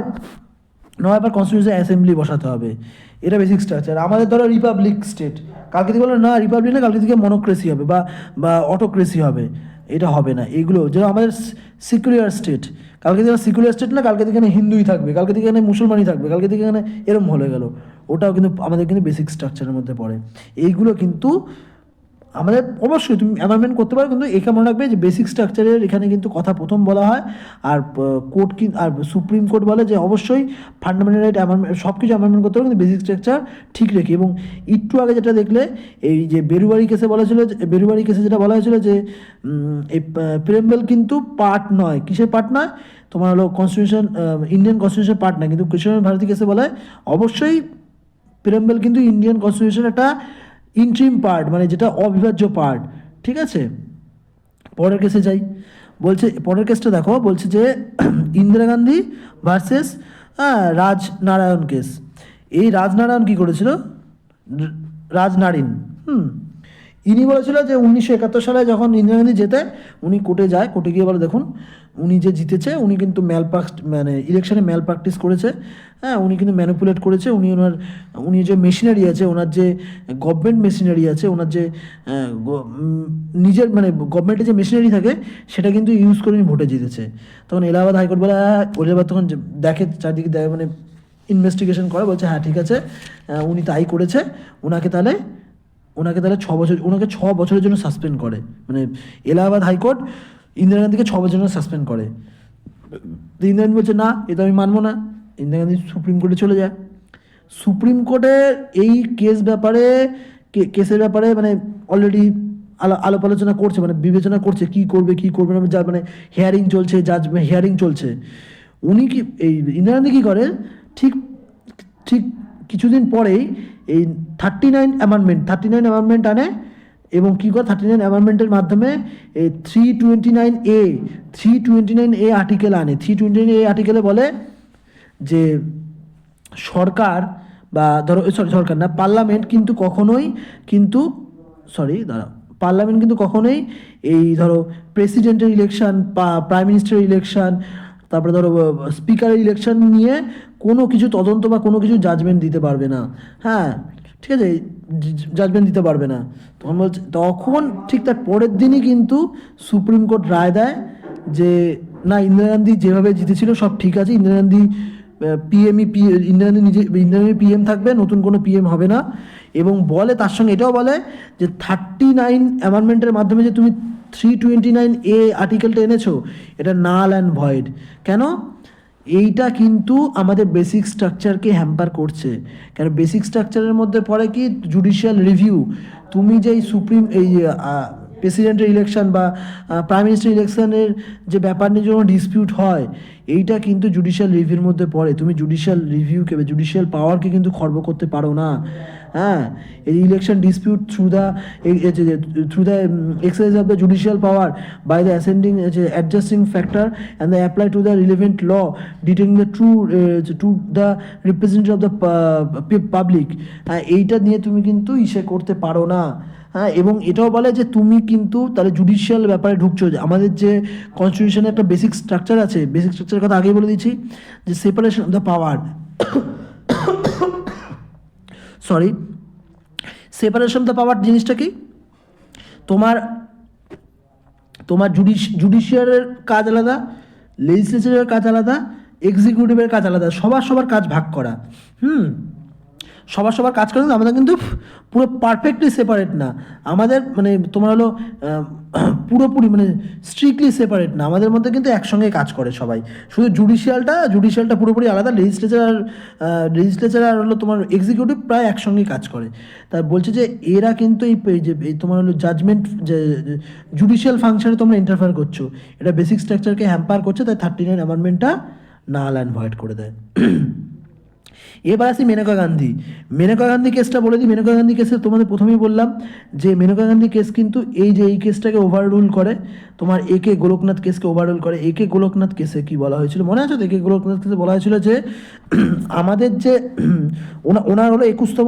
আবার কনস্টিটিউশন অ্যাসেম্বলি বসাতে হবে। এটা বেসিক স্ট্রাকচার। আমাদের ধরো রিপাবলিক স্টেট, কালকে থেকে বলো না রিপাবলিক না, কালকে থেকে মনোক্রেসি হবে বা অটোক্রেসি হবে, এটা হবে না। এগুলো যেমন আমাদের সিকুলার স্টেট, কালকে থেকে সিকুলার স্টেট না, কালকে থেকে এখানে হিন্দুই থাকবে, কালকে থেকে এখানে মুসলমানই থাকবে, কালকে থেকে এখানে এরম হয়ে গেল, ওটাও কিন্তু আমাদের কিন্তু বেসিক স্ট্রাকচারের মধ্যে পড়ে। এইগুলো কিন্তু আমাদের অবশ্যই তুমি অ্যামেন্ডমেন্ট করতে পারো, কিন্তু এখানে মনে রাখবে যে বেসিক স্ট্রাকচারের এখানে কিন্তু কথা প্রথম বলা হয়। আর কোর্ট আর সুপ্রিম কোর্ট বলে যে অবশ্যই ফান্ডামেন্টাল রাইট অ্যামেন্ডমেন্ট সব কিছু অ্যামেন্ডমেন্ট করতে হবে, কিন্তু বেসিক স্ট্রাকচার ঠিক রেখে। এবং একটু আগে যেটা দেখলে এই যে বেরুবাড়ি কেসে বলা ছিল, বেরুবাড়ি কেসে যেটা বলা হয়েছিল যে এই প্রেমবেল কিন্তু পার্ট নয়, কিসের পার্ট নয়, তোমার হলো কনস্টিটিউশন, ইন্ডিয়ান কনস্টিটিউশন পার্ট নয়, কিন্তু কৃষ্ণ ভারতী কেসে বলা হয় অবশ্যই প্রেমবেল কিন্তু ইন্ডিয়ান কনস্টিটিউশন একটা ইন্ট্রিম পার্ট, মানে যেটা অবিভাজ্য পার্ট। ঠিক আছে, পরের কেসে যাই। বলছে পরের কেসটা দেখো, বলছে যে ইন্দিরা গান্ধী ভার্সেস রাজনারায়ণ কেস। এই রাজনারায়ণ কী করেছিল? রাজনারিন, ইনি বলেছিল যে 1971 সালে যখন ইন্দিরা গান্ধী জেতে, উনি কোর্টে যায়, কোর্টে গিয়ে বলে দেখুন উনি যে জিতেছে উনি কিন্তু মানে ইলেকশনে ম্যাল প্র্যাকটিস করেছে, হ্যাঁ উনি কিন্তু ম্যানিপুলেট করেছে, উনি যে মেশিনারি আছে, ওনার যে গভর্নমেন্ট মেশিনারি আছে, ওনার যে নিজের মানে গভর্নমেন্টের যে মেশিনারি থাকে সেটা কিন্তু ইউজ করে উনি ভোটে জিতেছে। তখন এলাহাবাদ হাইকোর্ট বলে এলাহাবাদ তখন দেখে চারদিকে দেখে, মানে ইনভেস্টিগেশন করে, বলছে হ্যাঁ ঠিক আছে উনি তাই করেছে, ওনাকে তাহলে 6 বছর, ওনাকে 6 বছরের জন্য সাসপেন্ড করে। মানে এলাহাবাদ হাইকোর্ট ইন্দিরা গান্ধীকে 6 বছরের জন্য সাসপেন্ড করে। তো ইন্দিরা গান্ধী বলছে না, এ তো আমি মানবো না। ইন্দিরা গান্ধী সুপ্রিম কোর্টে চলে যায়। সুপ্রিম কোর্টের এই কেসের ব্যাপারে মানে অলরেডি আলাপ আলোচনা করছে, মানে বিবেচনা করছে কী করবে না, যা মানে হিয়ারিং চলছে, হিয়ারিং চলছে। উনি কি এই ইন্দিরা গান্ধী কী করে, ঠিক কিছুদিন পরেই এই 39 অ্যামেন্ডমেন্ট আনে, এবং কী করে 39 অ্যামেন্ডমেন্টের মাধ্যমে এই 329A আর্টিকেল আনে। 329A আর্টিকেলে বলে যে সরকার বা ধরো সরকার না, পার্লামেন্ট কিন্তু কখনোই এই ধরো প্রেসিডেন্টের ইলেকশন, প্রাইম মিনিস্টারের ইলেকশন, তারপরে ধরো স্পিকারের ইলেকশন নিয়ে কোনো কিছু তদন্ত বা কোনো কিছু জাজমেন্ট দিতে পারবে না। হ্যাঁ ঠিক আছে, জাজমেন্ট দিতে পারবে না। তখন ঠিক তার পরের দিনই কিন্তু সুপ্রিম কোর্ট রায় দেয় যে না, ইন্দিরা গান্ধী যেভাবে জিতেছিল সব ঠিক আছে, ইন্দিরা গান্ধী ইন্দিরা গান্ধী পিএম থাকবে, নতুন কোনো পিএম হবে না। এবং বলে তার সঙ্গে এটাও বলে যে 39 অ্যামেন্ডমেন্টের মাধ্যমে যে তুমি 329A আর্টিকেলটা এনেছো, এটা নাল অ্যান্ড ভয়েড। কেন? এইটা কিন্তু আমাদের বেসিক স্ট্রাকচারকে হ্যাম্পার করছে। কেন? বেসিক স্ট্রাকচারের মধ্যে পড়ে কি জুডিশিয়াল রিভিউ। তুমি যে প্রেসিডেন্টের ইলেকশন বা প্রাইম মিনিস্টার ইলেকশনের যে ব্যাপার নিয়ে যখন ডিসপিউট হয়, এইটা কিন্তু জুডিশিয়াল রিভিউর মধ্যে পড়ে। তুমি জুডিশিয়াল পাওয়ারকে কিন্তু খর্ব করতে পারো না। হ্যাঁ, এই election dispute through the exercise of the judicial power by the adjusting factor and the apply to the relevant law detailing the to the representative of the public, এইটা নিয়ে তুমি কিন্তু করতে পারো না। হ্যাঁ, এবং এটাও বলে যে তুমি কিন্তু তাহলে জুডিশিয়াল ব্যাপারে ঢুকছো। আমাদের যে কনস্টিটিউশনে একটা বেসিক স্ট্রাকচার আছে, বেসিক স্ট্রাকচারের কথা আগেই বলে দিচ্ছি, যে separation of the power, separation of the power জিনিসটা কি? তোমার জুডিশিয়ারের কাজ আলাদা, লেজিসলেচারের কাজ আলাদা, এক্সিকিউটিভের কাজ আলাদা, সবার কাজ ভাগ করা। সবার সবার কাজ করে, আমাদের কিন্তু পুরো পারফেক্টলি সেপারেট না, আমাদের মানে তোমার হলো পুরোপুরি মানে স্ট্রিক্টলি সেপারেট না, আমাদের মধ্যে কিন্তু একসঙ্গে কাজ করে সবাই। শুধু জুডিশিয়ালটা পুরোপুরি আলাদা, লেজিসলেচার আর হলো তোমার এক্সিকিউটিভ প্রায় একসঙ্গেই কাজ করে। তাই বলছে যে এরা কিন্তু এই তোমার হলো জাজমেন্ট, যে জুডিশিয়াল ফাংশনে তোমরা ইন্টারফেয়ার করছো, এটা বেসিক স্ট্রাকচারকে হ্যাম্পার করছে, তাই 39 অ্যামেন্ডমেন্টটা নাল অ্যান্ড ভয়েড করে দেয়। এবার আসি মেনকা গান্ধী কেসটা বলে দিই। মেনকা গান্ধী কেসে তোমাদের প্রথমেই বললাম যে মেনকা গান্ধী কেস কিন্তু এই কেসটাকে ওভাররুল করে, তোমার একে গোলকনাথ কেসকে ওভাররুল করে। একে গোলকনাথ কেসে কি বলা হয়েছিল মনে আছে? একে গোলকনাথ কেসে বলা হয়েছিল যে আমাদের যে ওনার হলো 21তম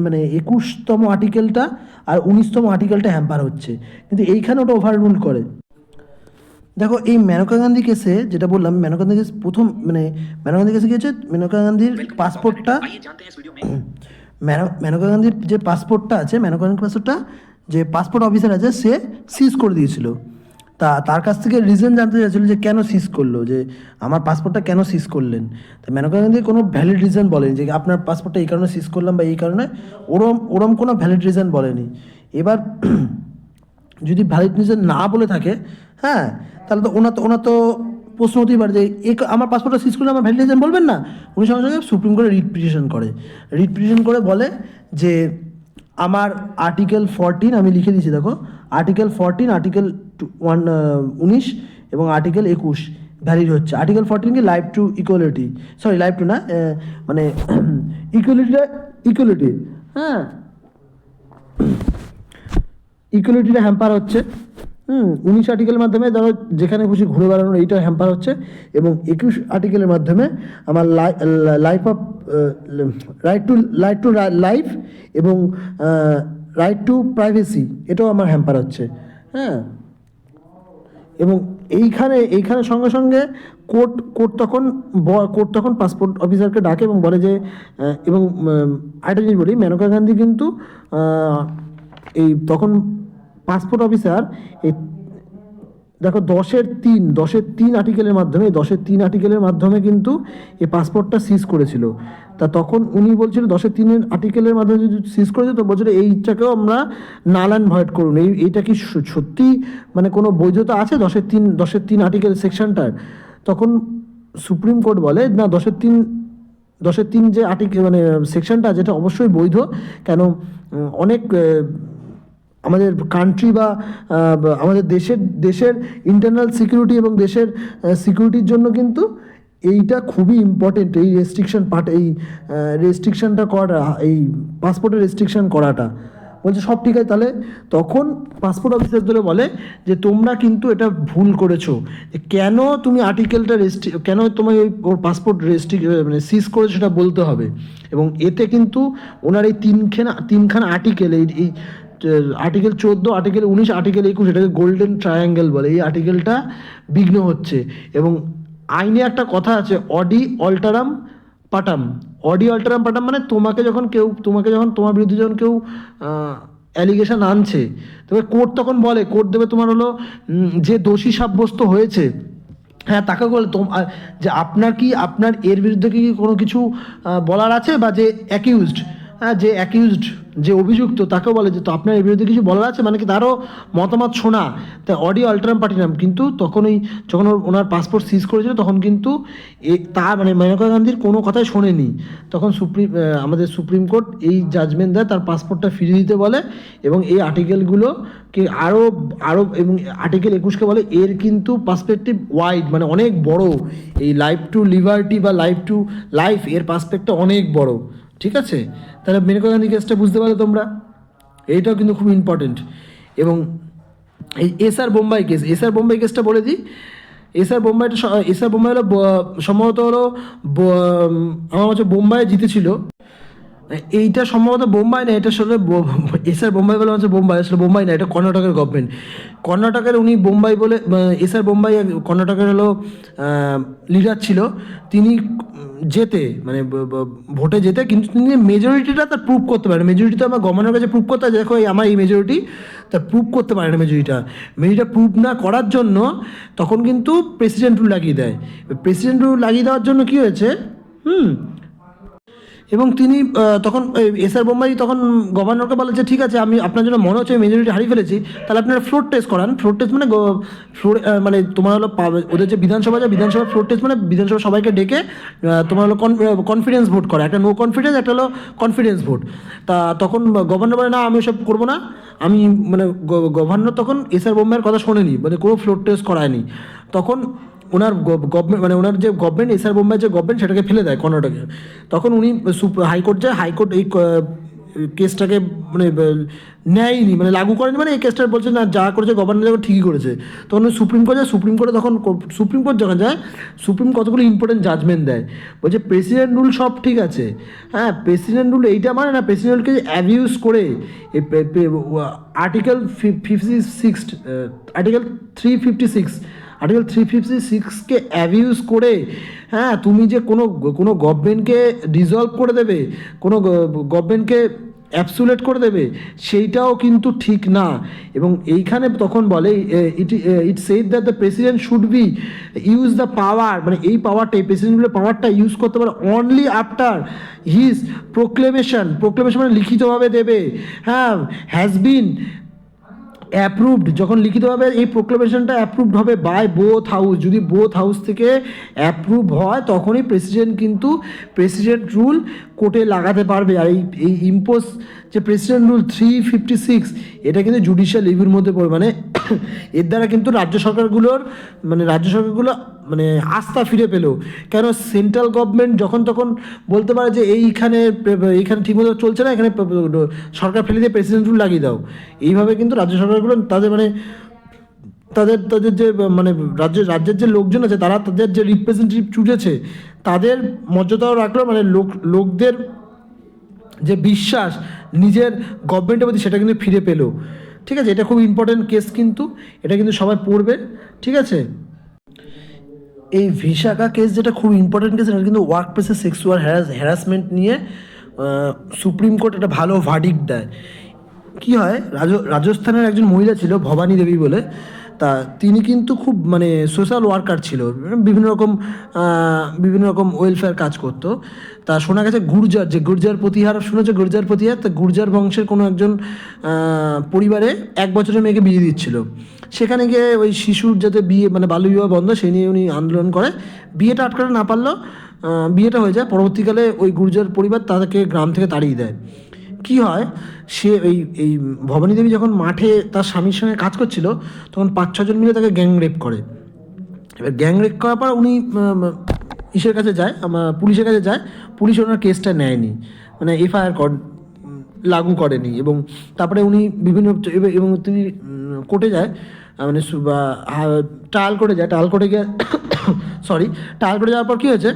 মানে 21তম আর্টিকেলটা আর 19তম আর্টিকেলটা হ্যাম্পার হচ্ছে, কিন্তু এইখানে ওটা ওভাররুল করে। দেখো এই মেনকা গান্ধী কেসে যেটা বললাম, মেনকা গান্ধী কেস প্রথম মানে মেনকা গান্ধী কেসে কি হচ্ছে, মেনকা গান্ধীর পাসপোর্টটা, মেনকা গান্ধীর যে পাসপোর্টটা আছে, মেনকা গান্ধীর পাসপোর্টটা যে পাসপোর্ট অফিসার আছে সে সিজ করে দিয়েছিল। তার কাছ থেকে রিজন জানতে চাইছিল যে কেন সিজ করলো, যে আমার পাসপোর্টটা কেন সিজ করলেন। তো মেনকা গান্ধী কোনো ভ্যালিড রিজন বলেনি যে আপনার পাসপোর্টটা এই কারণে সিজ করলাম বা এই কারণে, ওরম কোনো ভ্যালিড রিজন বলেনি। এবার যদি ভ্যালিড রিজন না বলে থাকে, হ্যাঁ, তাহলে তো ওনার তো প্রশ্ন হতেই পারে যে আমার পাসপোর্টটা সিজ করলে আমার ভ্যালিড রিজন বলবেন না। উনি সঙ্গে সঙ্গে সুপ্রিম কোর্টে রিট পিটিশন করে বলে যে আমার আর্টিকেল 14 আমি লিখে দিয়েছি, দেখো আর্টিকেল 14, আর্টিকেল 19 এবং আর্টিকেল 21 ভ্যালিড হচ্ছে। আর্টিকেল 14 কি life to equality, sorry life to না, মানে ইকুয়ালিটি, হ্যাঁ, ইকুয়ালিটিটা হ্যাম্পার হচ্ছে। 19 আর্টিকেলের মাধ্যমে ধরো যেখানে খুশি ঘুরে বেড়ানোর এইটা হ্যাম্পার হচ্ছে, এবং 21 আর্টিকেলের মাধ্যমে আমার life of right to life এবং রাইট টু প্রাইভেসি এটাও আমার হ্যাম্পার হচ্ছে, হ্যাঁ। এবং এইখানে সঙ্গে সঙ্গে কোর্ট তখন পাসপোর্ট অফিসারকে ডাকে এবং বলে যে এবং আরেকটা জিনিস বলি, মেনকা গান্ধী কিন্তু এই তখন পাসপোর্ট অফিসার এই দেখো 10-3 আর্টিকেলের মাধ্যমে কিন্তু এই পাসপোর্টটা সিজ করেছিল। তা তখন উনি বলছিল 10-3 আর্টিকেলের মাধ্যমে যদি সিজ করেছে তো বলছিল এইটাকেও আমরা নাল অ্যান্ড ভয়েড করুন। এইটা কি সত্যি মানে কোনো বৈধতা আছে 10-3 আর্টিকেল সেকশনটার? তখন সুপ্রিম কোর্ট বলে না, 10-3 যে আর্টিকেল মানে সেকশনটা যেটা অবশ্যই বৈধ, কেন অনেক আমাদের কান্ট্রি বা আমাদের দেশের ইন্টারনাল সিকিউরিটি এবং দেশের সিকিউরিটির জন্য কিন্তু এইটা খুবই ইম্পর্টেন্ট, এই রেস্ট্রিকশনটা করা, এই পাসপোর্টের রেস্ট্রিকশন করাটা। বলছে সব ঠিক আছে। তাহলে তখন পাসপোর্ট অফিসারদের বলে যে তোমরা কিন্তু এটা ভুল করেছো, কেন তুমি আর্টিকেলটা কেন তোমার ওর পাসপোর্ট মানে সিজ করেছো সেটা বলতে হবে। এবং এতে কিন্তু ওনার এই তিনখানা আর্টিকেল, এই আর্টিকেল 14, আর্টিকেল 19, আর্টিকেল 21, এটাকে গোল্ডেন ট্রায়াঙ্গেল বলে, এই আর্টিকেলটা বিঘ্ন হচ্ছে। এবং আইনে একটা কথা আছে, অডি অল্টারাম পাটাম মানে তোমাকে যখন তোমার বিরুদ্ধে যখন কেউ অ্যালিগেশন আনছে, তবে কোর্ট তখন বলে, কোর্ট দেবে তোমার হলো যে দোষী সাব্যস্ত হয়েছে, হ্যাঁ, তাকে বলে যে আপনার এর বিরুদ্ধে কি কোনো কিছু বলার আছে, বা যে অ্যাকিউজড যে অভিযুক্ত তাকেও বলে যে তো আপনার এর বিরুদ্ধে কিছু বলার আছে, মানে কি তারও মতামত শোনা। তাই অডি অল্টারাম পার্টিনাম কিন্তু তখন যখন ওনার পাসপোর্ট সিজ করেছিল তখন কিন্তু মানে মেনকা গান্ধীর কোনো কথাই শোনেনি। তখন আমাদের সুপ্রিম কোর্ট এই জাজমেন্ট দেয়, তার পাসপোর্টটা ফিরিয়ে দিতে বলে, এবং এই আর্টিকেলগুলোকে আরও এবং আর্টিকেল 21কে বলে এর কিন্তু পার্সপেক্টিভ ওয়াইড, মানে অনেক বড়, এই লাইফ টু লিবার্টি বা লাইফ এর পার্সপেক্টটা অনেক বড়। ঠিক আছে, তাহলে মেনকা গান্ধী কেসটা বুঝতে পারলে তোমরা, এইটাও কিন্তু খুব ইম্পর্টেন্ট। এবং এই এসআর বোম্বাই কেসটা বলে দিই। এসআর বোম্বাই হলো সম্ভবত হলো আমার হচ্ছে বোম্বাই জিতেছিল, এইটা সম্ভবত বোম্বাই না, এটা আসলে এসআর বোম্বাই বলে হচ্ছে বোম্বাই, আসলে বোম্বাই না, এটা কর্ণাটকের গভর্নমেন্ট। কর্ণাটকের উনি বোম্বাই বলে, এসআর বোম্বাই কর্ণাটকের হলো লিডার ছিল। তিনি মানে ভোটে যেতে, কিন্তু তিনি মেজরিটিটা তার প্রুভ করতে পারেন। মেজরিটি তো আমার গভর্নরের কাছে প্রুভ করতে হয়, দেখো আমার এই মেজরিটি, তার প্রুভ করতে পারে না। মেজরিটিটা প্রুভ না করার জন্য তখন কিন্তু প্রেসিডেন্ট রুল লাগিয়ে দেয়। প্রেসিডেন্ট রুল লাগিয়ে দেওয়ার জন্য কী হয়েছে, এবং তিনি তখন এসআর বোম্বাই তখন গভর্নরকে বলে যে ঠিক আছে, আমি আপনার জন্য মনে হচ্ছে মেজরিটি হারিয়ে ফেলেছি, তাহলে আপনারা ফ্লোর টেস্ট করান। ফ্লোর টেস্ট মানে ফ্লোর মানে তোমার হলো ওদের যে বিধানসভা ফ্লোর টেস্ট মানে বিধানসভা সবাইকে ডেকে তোমার হলো কনফিডেন্স ভোট করা, একটা নো কনফিডেন্স, একটা হলো কনফিডেন্স ভোট। তা তখন গভর্নর বলে না, আমি ওসব করবো না। আমি মানে গভর্নর তখন এসআর বোম্বাইয়ের কথা শোনেনি, মানে কোনো ফ্লোর টেস্ট করায়নি। তখন ওনার গভর্নমেন্ট মানে ওনার যে গভর্নমেন্ট এসআর বোম্বাই যে গভর্নমেন্ট সেটাকে ফেলে দেয় কর্ণাটকে। তখন উনি হাইকোর্ট যায়, হাইকোর্ট এই কেসটাকে মানে নেয়নি, মানে লাগু করেনি, মানে এই কেসটা বলছে না যা করেছে গভর্নর যখন ঠিকই করেছে। তখন সুপ্রিম কোর্ট যায়, সুপ্রিম কোর্টে তখন সুপ্রিম কোর্ট যখন যায়, সুপ্রিম কতগুলো ইম্পর্টেন্ট জাজমেন্ট দেয়, বলছে প্রেসিডেন্ট রুল সব ঠিক আছে, হ্যাঁ প্রেসিডেন্ট রুল এইটা মানে না, প্রেসিডেন্টকে অ্যাবিউজ করে আর্টিকেল 56 আর্টিকেল 356 আর্টিকেল 356কে অ্যাবিউজ করে, হ্যাঁ তুমি যে কোনো গভর্নমেন্টকে ডিসলভ করে দেবে, কোনো গভর্নমেন্টকে অ্যাবসুলেট করে দেবে, সেইটাও কিন্তু ঠিক না। এবং এইখানে তখন বলে ইট said that the president should be use the power, মানে এই পাওয়ারটা, এই প্রেসিডেন্টের পাওয়ারটা ইউজ করতে পারে অনলি আফটার হিজ প্রোক্লেমেশন মানে লিখিতভাবে দেবে, হ্যাঁ হ্যাজ বিন অ্যাপ্রুভড, যখন লিখিতভাবে এই প্রোক্লেমেশনটা অ্যাপ্রুভড হবে বাই বোথ হাউস, যদি বোথ হাউস থেকে অ্যাপ্রুভ হয় তখনই প্রেসিডেন্ট কিন্তু প্রেসিডেন্ট রুল কোর্টে লাগাতে পারবে। আর এই ইম্পোজ যে প্রেসিডেন্ট রুল 356 এটা কিন্তু জুডিশিয়াল রিভিউর মধ্যে পড়ে, মানে এর দ্বারা কিন্তু রাজ্য সরকারগুলো মানে আস্থা ফিরে পেলো। কেন সেন্ট্রাল গভর্নমেন্ট যখন তখন বলতে পারে যে এইখানে ঠিকমতো চলছে না, এখানে সরকার ফেলে দিয়ে প্রেসিডেন্ট রুল লাগিয়ে দাও। এইভাবে কিন্তু রাজ্য সরকারগুলো তাদের মানে তাদের যে মানে রাজ্যের যে লোকজন আছে, তারা তাদের যে রিপ্রেজেন্টেটিভ চুজেছে তাদের মর্যাদাও রাখলো, মানে লোকদের যে বিশ্বাস নিজের গভর্নমেন্টের প্রতি সেটা কিন্তু ফিরে পেলো। ঠিক আছে, এটা খুব ইম্পর্টেন্ট কেস, কিন্তু এটা কিন্তু সবাই পড়বে। ঠিক আছে, এই ভিশাখা কেস যেটা খুব ইম্পর্টেন্ট কেস, এটা কিন্তু ওয়ার্ক প্লেসে সেক্সুয়াল হ্যারাসমেন্ট নিয়ে সুপ্রিম কোর্ট একটা ভালো ভার্ডিক্ট দেয়। কী হয়, রাজস্থানের একজন মহিলা ছিল ভবানী দেবী বলে, তা তিনি কিন্তু খুব মানে সোশ্যাল ওয়ার্কার ছিল, বিভিন্ন রকম ওয়েলফেয়ার কাজ করতো। তা শোনা গেছে গুর্জার প্রতিহার, শুনেছে গুর্জার প্রতিহার, তা গুর্জার বংশের কোনো একজন পরিবারে 1 বছরের মেয়েকে বিয়ে দিচ্ছিল। সেখানে গিয়ে ওই শিশুর যাতে বিয়ে মানে বাল্যবিবাহ বন্ধ সেই নিয়ে উনি আন্দোলন করে, বিয়েটা আটকাতে না পারলেও বিয়েটা হয়ে যায়। পরবর্তীকালে ওই গুর্জার পরিবার তাদেরকে গ্রাম থেকে তাড়িয়ে দেয়। কি হয়, সে এই ভবানী দেবী যখন মাঠে তার স্বামীর সঙ্গে কাজ করছিল, তখন 5-6 জন মিলে তাকে গ্যাং রেপ করে। এবার গ্যাং রেপ করার পর উনি ইসের কাছে যায়, পুলিশের কাছে যায়, পুলিশ ওনার কেসটা নেয়নি, মানে এফআইআর লাগু করেনি। এবং তারপরে উনি এবং তিনি কোর্টে যায়, মানে ট্রায়াল করে যায়। ট্রায়াল কোর্টে যাওয়ার পর কী হয়েছে,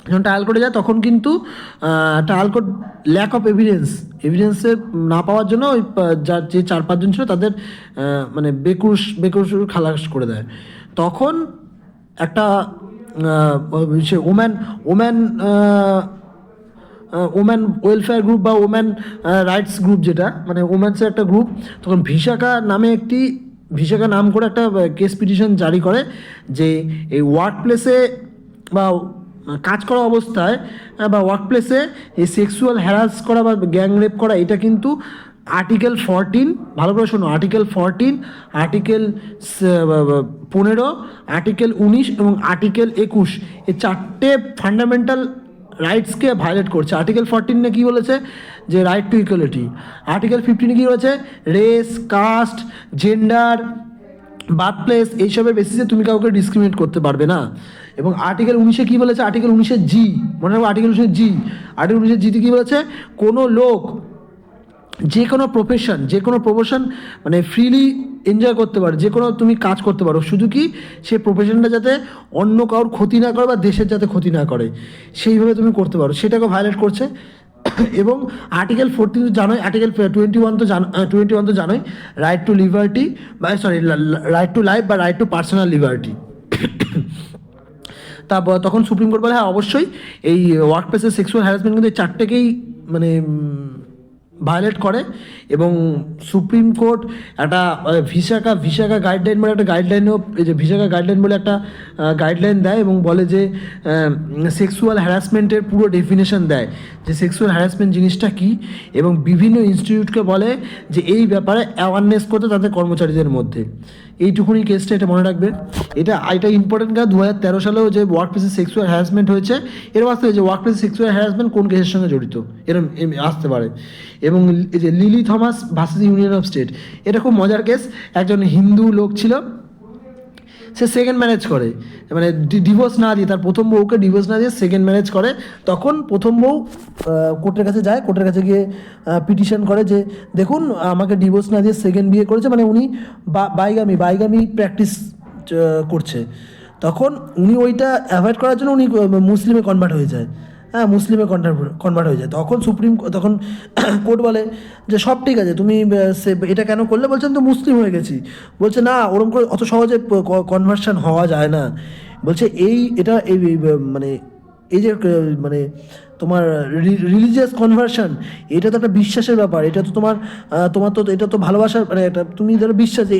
যখন ট্রায়াল কোর্টে যায় তখন কিন্তু ট্রায়াল কোর্ট ল্যাক অফ এভিডেন্সে না পাওয়ার জন্য ওই যে 4-5 জন ছিল তাদের মানে বেকুশ খালাস করে দেয়। তখন একটা সে ওম্যান ওয়েলফেয়ার গ্রুপ বা ওম্যান রাইটস গ্রুপ, যেটা মানে ওম্যান্সের একটা গ্রুপ, তখন ভিশাখা নাম করে একটা কেস পিটিশন জারি করে যে এই ওয়ার্ক প্লেসে বা কাজ করা অবস্থায় বা ওয়ার্ক প্লেসে এই সেক্সুয়াল হ্যারাস করা বা গ্যাং রেপ করা, এটা কিন্তু আর্টিকেল 14, ভালো করে শোনো, আর্টিকেল 14, আর্টিকেল 15, আর্টিকেল 19 এবং আর্টিকেল 21, এই 4টে ফান্ডামেন্টাল রাইটসকে ভায়োলেট করছে। আর্টিকেল 14 কী বলেছে, যে রাইট টু ইকুয়ালিটি। আর্টিকেল 15 কী বলেছে, race, caste, gender, birth place এইসবের বেসিসে তুমি কাউকে ডিসক্রিমিনেট করতে পারবে না। এবং আর্টিকেল 19 কী বলেছে, আর্টিকেল 19 জি, মনে রাখবো আর্টিকেল 19 জিতে কী বলেছে, কোনো লোক যে কোনো প্রফেশন মানে ফ্রিলি এনজয় করতে পারে, যে কোনো তুমি কাজ করতে পারো, শুধু কি সেই প্রফেশনটা যাতে অন্য কারোর ক্ষতি না করে বা দেশের যাতে ক্ষতি না করে, সেইভাবে তুমি করতে পারো, সেটাকে ভায়োলেট করছে। এবং আর্টিকেল 14 তো জানোই, আর্টিকেল 21 তো জানোই, রাইট টু লিবার্টি বা রাইট টু লাইফ বা রাইট টু পার্সোনাল লিবার্টি। তখন সুপ্রিম কোর্ট বলে হ্যাঁ অবশ্যই এই ওয়ার্ক প্লেসের সেক্সুয়াল হ্যারাসমেন্ট কিন্তু এই 4টেকেই মানে ভায়োলেট করে এবং সুপ্রিম কোর্ট একটা ভিসাকা গাইডলাইন বলে একটা গাইডলাইনও, এই যে ভিসাকা গাইডলাইন বলে একটা গাইডলাইন দেয় এবং বলে যে সেক্সুয়াল হ্যারাসমেন্টের পুরো ডেফিনেশন দেয় যে সেক্সুয়াল হ্যারাসমেন্ট জিনিসটা কী, এবং বিভিন্ন ইনস্টিটিউটকে বলে যে এই ব্যাপারে অ্যাওয়ারনেস করতে তাদের কর্মচারীদের মধ্যে। এইটুকুনি কেসটা, এটা মনে রাখবে। এটা ইম্পর্টেন্ট কারণ 2013 সালেও যে ওয়ার্ক প্লেসে সেক্সুয়াল হ্যারাসমেন্ট হয়েছে, এরকম আসতে যে ওয়ার্ক প্লেসে সেক্সুয়াল হ্যারাসমেন্ট কোন কেসের সঙ্গে জড়িত এরকম আসতে পারে। এবং এই যে lily Thomas versus union of state, এটা খুব মজার কেস। একজন হিন্দু লোক ছিল, সে সেকেন্ড ম্যারেজ করে, মানে ডিভোর্স না দিয়ে, তার প্রথম বউকে ডিভোর্স না দিয়ে সেকেন্ড ম্যারেজ করে। তখন প্রথম বউ কোর্টের কাছে যায়, কোর্টের কাছে গিয়ে পিটিশন করে যে দেখুন আমাকে ডিভোর্স না দিয়ে সেকেন্ড বিয়ে করেছে, মানে উনি বাইগামি প্র্যাকটিস করছে। তখন উনি ওইটা অ্যাভয়েড করার জন্য উনি মুসলিমে কনভার্ট হয়ে যায়। হ্যাঁ, মুসলিমে কনভার্ট হয়ে যায়। তখন কোর্ট বলে যে সব ঠিক আছে, তুমি এটা কেন করলে? বলছেন তো মুসলিম হয়ে গেছি। বলছে না, ওরকম করে অত সহজে কনভার্সন হওয়া যায় না। বলছে এটা মানে এই যে মানে তোমার রিলিজিয়াস কনভার্সন, এটা তো একটা বিশ্বাসের ব্যাপার। এটা তো তোমার তো এটা তো ভালোবাসার, মানে একটা তুমি ধরো বিশ্বাস যে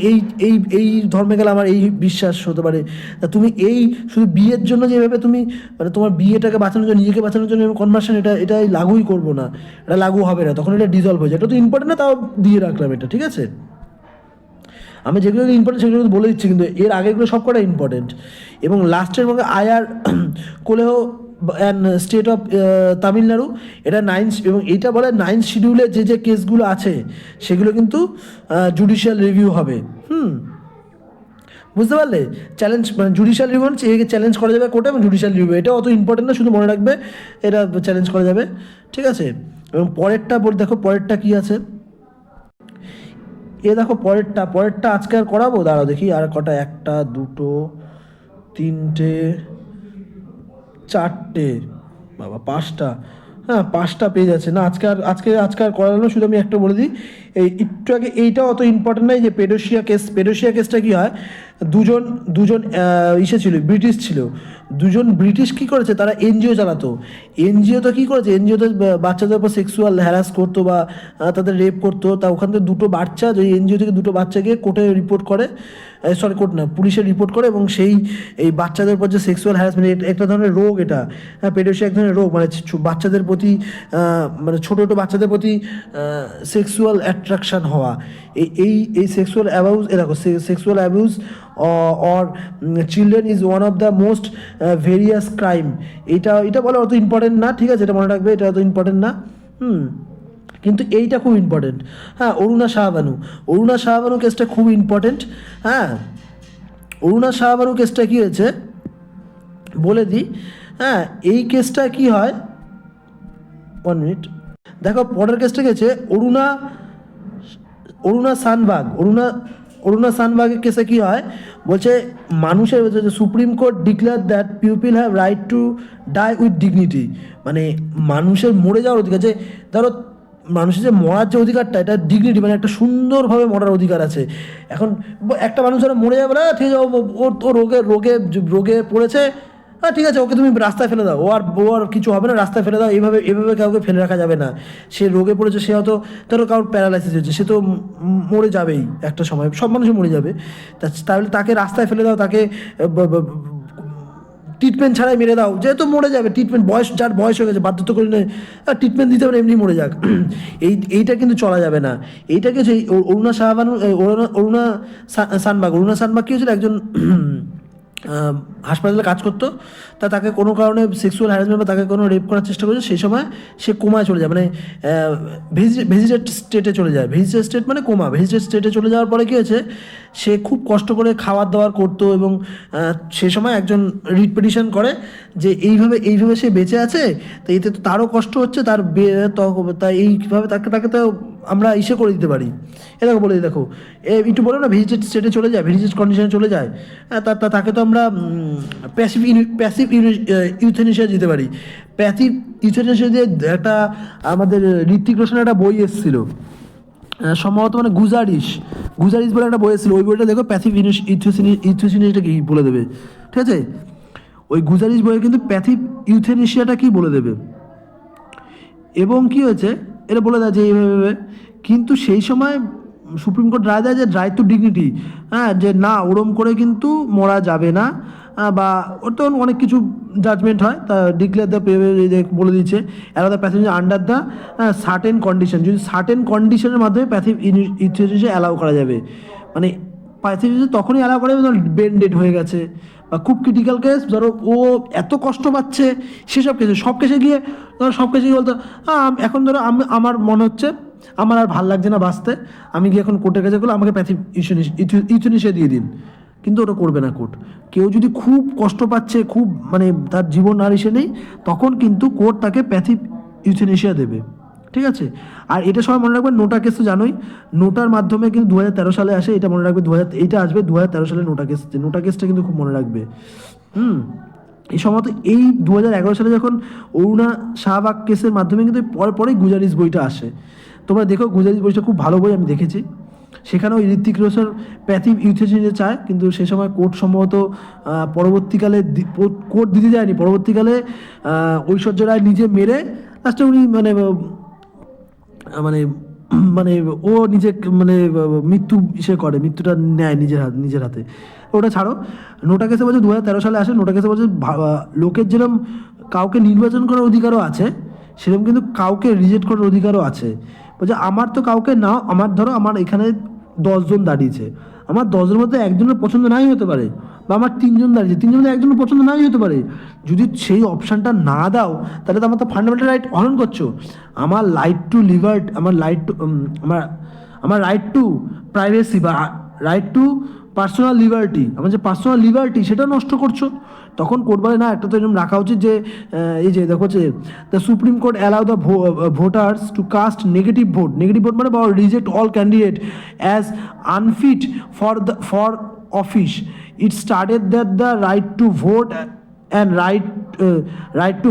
এই ধর্মে গেলে আমার এই বিশ্বাস হতে পারে। তা তুমি এই শুধু বিয়ের জন্য যেভাবে তুমি মানে তোমার বিয়েটাকে বাঁচানোর জন্য, নিজেকে বাঁচানোর জন্য কনভার্সন, এটা লাগুই করবো না, এটা লাগু হবে না, তখন এটা ডিজলভ হয়ে যায়। এটা তো ইম্পর্টেন্ট না, তাও দিয়ে রাখলাম এটা, ঠিক আছে। আমি যেগুলো ইম্পর্টেন্ট সেগুলো বলে দিচ্ছি, কিন্তু এর আগেগুলো সব কটা ইম্পর্টেন্ট। এবং লাস্টের মধ্যে আয়ার কোলেহ অ্যান্ড স্টেট অফ তামিলনাড়ু, এটা এবং এইটা বলে 9th শিডিউলে যে কেসগুলো আছে সেগুলো কিন্তু জুডিশিয়াল রিভিউ হবে। বুঝতে পারলে? চ্যালেঞ্জ মানে জুডিশিয়াল রিভিউ চ্যালেঞ্জ করা যাবে কোর্টে, এবং জুডিশিয়াল রিভিউ এটা অত ইম্পর্টেন্ট না, শুধু মনে রাখবে এটা চ্যালেঞ্জ করা যাবে, ঠিক আছে। এবং দেখো পরেরটা কী আছে। দেখো পরেরটা আজকে আর করাবো, দাঁড়াও দেখি আর কটা, 1 2 3 4 বাবা 5টা, হ্যাঁ 5টা পেজ আছে না। আজকে আর করালো, শুধু আমি একটা বলে দিই। একটু আগে এইটা অত ইম্পর্টেন্ট নয় যে পেডোসিয়া কেসটা কী হয়, দুজন ছিল, ব্রিটিশ ছিল। দুজন ব্রিটিশ কী করেছে, তারা এনজিও চালাতো। এনজিও তো কী করেছে, এনজিও তো বাচ্চাদের উপর সেক্সুয়াল হ্যারাস করতো বা তাদের রেপ করতো। তা ওখান থেকে 2টো বাচ্চা, ওই এনজিও থেকে 2টো বাচ্চা গিয়ে কোর্টে রিপোর্ট করে, কোর্ট না, পুলিশে রিপোর্ট করে, এবং এই বাচ্চাদের উপর যে সেক্সুয়াল হ্যারাসমেন্ট, একটা ধরনের রোগ, এটা হ্যাঁ পেডোসিয়া এক ধরনের রোগ, মানে বাচ্চাদের প্রতি মানে ছোটো বাচ্চাদের প্রতি সেক্সুয়াল অ্যাট্রাকশান হওয়া, এই সেক্সুয়াল অ্যাবিউজ, দেখো sexual abuse or children is one of the most various crime. এটা বলে অত ইম্পর্টেন্ট না, ঠিক আছে, এটা মনে রাখবে, এটা অত ইম্পর্টেন্ট না। কিন্তু এইটা খুব ইম্পর্টেন্ট। হ্যাঁ, অরুণা শাহবানু কেসটা খুব ইম্পর্টেন্ট। হ্যাঁ, অরুণা শাহবানু কেসটা কী হয়েছে বলে দিই। হ্যাঁ, এই কেসটা কি হয়, 1 মিনিট, দেখো পরের কেসটা গেছে অরুণা সানবাগের কেসে কী হয় বলছে, মানুষের supreme court declare that people have right to die with dignity, মানে মানুষের মরে যাওয়ার অধিকার, যে ধরো মানুষের যে মরার যে অধিকারটা, এটা ডিগনিটি, মানে একটা সুন্দরভাবে মরার অধিকার আছে। এখন একটা মানুষ যারা মরে যাবে না, ঠিক আছে, ও রোগে পড়েছে, হ্যাঁ ঠিক আছে, ওকে তুমি রাস্তায় ফেলে দাও, ও আর কিছু হবে না, রাস্তায় ফেলে দাও। এইভাবে কাউকে ফেলে রাখা যাবে না। সে রোগে পড়েছে, সে হয়তো ধরো কারোর প্যারালাইসিস হয়েছে, সে তো মরে যাবেই একটা সময়, সব মানুষই মরে যাবে। তাহলে তাকে রাস্তায় ফেলে দাও, তাকে ট্রিটমেন্ট ছাড়াই মেরে দাও, যেহেতু মরে যাবে। যার বয়স হয়ে গেছে, বাধ্যতা করে ট্রিটমেন্ট দিতে হবে, এমনি মরে যাক, এইটা কিন্তু চলা যাবে না। এইটাকে যে অরুণা সানবাগ কী হয়েছিল, একজন হাসপাতালে কাজ করতো, তাকে কোনো কারণে সেক্সুয়াল হ্যারাসমেন্ট বা তাকে কোনো রেপ করার চেষ্টা করেছে, সেই সময় সে কোমায় চলে যায়, মানে ভেজিটেড স্টেটে চলে যায়। ভেজিটেড স্টেট মানে কোমা। ভেজিটেড স্টেটে চলে যাওয়ার পরে কী হয়েছে, সে খুব কষ্ট করে খাবার দাবার করতো, এবং সে সময় একজন রিট পিটিশন করে যে এইভাবে সে বেঁচে আছে, তো এতে তো তারও কষ্ট হচ্ছে, তাই এইভাবে তাকে তো আমরা করে দিতে পারি। এরকম বলে দেখো, একটু বলো না, ভেজিটেড স্টেটে চলে যায়, ভেজিটেড কন্ডিশনে চলে যায়, তাকে তো আমরা প্যাসিভ ইউথেনেশিয়া দিতে পারি। প্যাসিভ ইউথেনেশিয়া দিয়ে একটা আমাদের ঋত্বিক রোশনের একটা বই এসেছিল, সম্ভবত মানে গুজারিশ বলে একটা বই এসেছিল। ওই বইটা দেখো, প্যাসিভ ইউথেনেশিয়াটা কি বলে দেবে, ঠিক আছে। ওই গুজারিশ বইয়ে কিন্তু প্যাসিভ ইউথেনেশিয়াটা কি বলে দেবে। এবং কি হয়েছে, এরা বলে দেয় যে এইভাবে, কিন্তু সেই সময় সুপ্রিম কোর্ট রায় দেয় যে রাইট টু ডিগনিটি, হ্যাঁ, যে না ওরম করে কিন্তু মরা যাবে না, বা ওর তো অনেক কিছু জাজমেন্ট হয়, তা ডিক্লেয়ার দ্য বলে দিচ্ছে allow passenger under the certain condition, যদি সার্টেন কন্ডিশনের মাধ্যমে প্যাসিভ ইউথেনাসিয়া অ্যালাউ করা যাবে, মানে প্যাসিভ তখনই অ্যালাউ করা যাবে যখন ব্রেন ডেড হয়ে গেছে বা খুব ক্রিটিক্যাল কেস, ধরো ও এত কষ্ট পাচ্ছে সেসব কেসে, সব কেসে গিয়ে ধরো সব কেসে গিয়ে বলতো এখন ধরো আমার মনে হচ্ছে আমার আর ভাল লাগছে না বাঁচতে, আমি গিয়ে এখন কোর্টের কাছে করলে আমাকে প্যাথিভ ইউথেনাসিয়া দিয়ে দিন, কিন্তু ওটা করবে না কোর্ট। কেউ যদি খুব কষ্ট পাচ্ছে, খুব মানে তার জীবন আর এসে নেই, তখন কিন্তু কোর্ট তাকে প্যাথিভ ইউথেনাসিয়া দেবে, ঠিক আছে। আর এটা সবাই মনে রাখবেন, নোটা কেস তো জানোই, নোটার মাধ্যমে কিন্তু 2013 সালে আসে, এটা মনে রাখবে, এইটা আসবে 2013 সালে নোটা কেস, নোটা কেসটা কিন্তু খুব মনে রাখবে। এই সম্ভবত এই 2011 সালে যখন অরুণা শাহবাগ কেসের মাধ্যমে কিন্তু পরেই গুজারিশ বইটা আসে, তোমরা দেখো গুজারিশ বইটা খুব ভালো বই, আমি দেখেছি। সেখানে ওই ঋত্বিক রোশন প্যাথিভ ইউথেনাসিয়া চায়, কিন্তু সে সময় কোর্ট সম্ভবত পরবর্তীকালে কোর্ট দিতে যায়নি, পরবর্তীকালে ঐশ্বর্য রায় নিজে মেরে লাস্টে উনি মানে মানে মানে ও নিজে মানে মৃত্যুটা নেয় নিজের হাতে। ওটা ছাড়ো, নোটা কেসে বলছে 2013 সালে আসে, নোটা কেসে বলছে লোকের যেরকম কাউকে নির্বাচন করার অধিকারও আছে, সেরকম কিন্তু কাউকে রিজেক্ট করার অধিকারও আছে। বলছে আমার তো কাউকে নাও, আমার এখানে 10 জন দাঁড়িয়েছে, আমার 10 জনের মধ্যে একজনের পছন্দ নাই হতে পারে, বা আমার 3 জন দাঁড়িয়েছে, 3 জনের একজনের পছন্দ নাই হতে পারে, যদি সেই অপশানটা না দাও তাহলে তো আমার তো ফান্ডামেন্টাল রাইট হরণ করছো। আমার রাইট টু লিবার্টি, আমার রাইট টু প্রাইভেসি বা রাইট টু পার্সোনাল লিবার্টি, আমার যে পার্সোনাল লিবার্টি সেটা নষ্ট করছো। তখন কোর্ট বলে না, একটা তো এরকম রাখা উচিত যে এই যে দেখো যে the supreme court allow the voters to cast negative vote মানে reject all candidate as unfit for office. It started that the right to vote and right to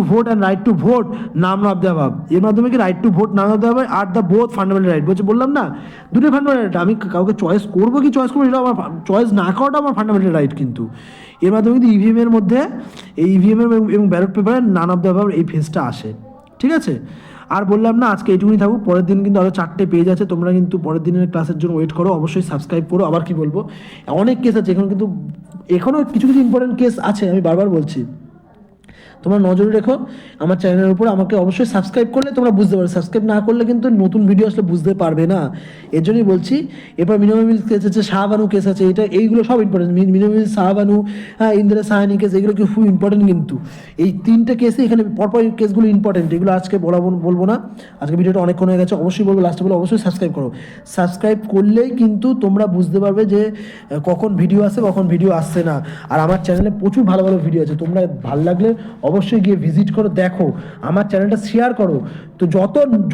vote none of the above, এর মাধ্যমে কি right to vote none of the above আর দ্য বোথ ফান্ডামেন্টাল রাইট বললাম না, দুটোই ফান্ডামেন্টাল রাইট। আমি কাউকে চয়েস করবো কি চয়েস করবো এটা আমার চয়েস না করাটা আমার ফান্ডামেন্টাল রাইট, কিন্তু এর মাধ্যমে কিন্তু ইভিএমের মধ্যে এই ইভিএমের এবং ব্যালট পেপারের নান অফ দ্য অ্যাবাভ এই ফেজটা আসে, ঠিক আছে। আর বললাম না, আজকে এইটুকুনি থাকুক, পরের দিন কিন্তু আরও 4টে পেজ আছে, তোমরা কিন্তু পরের দিনের ক্লাসের জন্য ওয়েট করো, অবশ্যই সাবস্ক্রাইব করো। আবার কি বলবো, অনেক কেস আছে এখন, কিন্তু এখনও কিছু ইম্পর্টেন্ট কেস আছে, আমি বারবার বলছি, তোমরা নজর রেখো আমার চ্যানেলের উপর। আমাকে অবশ্যই সাবস্ক্রাইব করলে তোমরা বুঝতে পারবে, সাবস্ক্রাইব না করলে কিন্তু নতুন ভিডিও আসলে বুঝতে পারবে না। এর জন্যই বলছি। এরপর মিনামিল কেস আছে, শাহবানু কেস আছে, এইগুলো সব ইম্পর্টেন্ট। মিনামিল, শাহবানু, ইন্দিরা সাহানি কেস, এগুলো কি খুব ইম্পর্টেন্ট, কিন্তু এই 3টে কেসে এখানে পরপর কেসগুলো ইম্পর্টেন্ট, এগুলো আজকে বলবো না, আজকে ভিডিওটা অনেকক্ষণ হয়ে গেছে। অবশ্যই বলবো, লাস্টে বলবো অবশ্যই সাবস্ক্রাইব করো। সাবস্ক্রাইব করলেই কিন্তু তোমরা বুঝতে পারবে যে কখন ভিডিও আসে কখন ভিডিও আসছে না। আর আমার চ্যানেলে প্রচুর ভালো ভালো ভিডিও আছে, তোমরা ভালো লাগলে অবশ্যই গিয়ে ভিজিট করো, দেখো, আমার চ্যানেলটা শেয়ার করো। তো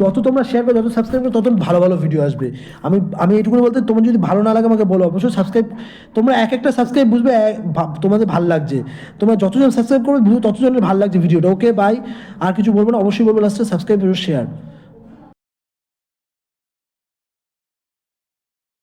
যত তোমরা শেয়ার করো, যত সাবস্ক্রাইব করো, তত ভালো ভালো ভিডিও আসবে। আমি এইটুকু বলতে, তোমার যদি ভালো না লাগে আমাকে বলো, অবশ্যই সাবস্ক্রাইব, তোমরা একটা সাবস্ক্রাইব বুঝবে তোমাদের ভালো লাগছে, তোমরা যতজন সাবস্ক্রাইব করবে ততজনের ভালো লাগছে ভিডিওটা। ওকে বাই, আর কিছু বলবো না, অবশ্যই বলবো লাস্টে সাবস্ক্রাইব শেয়ার।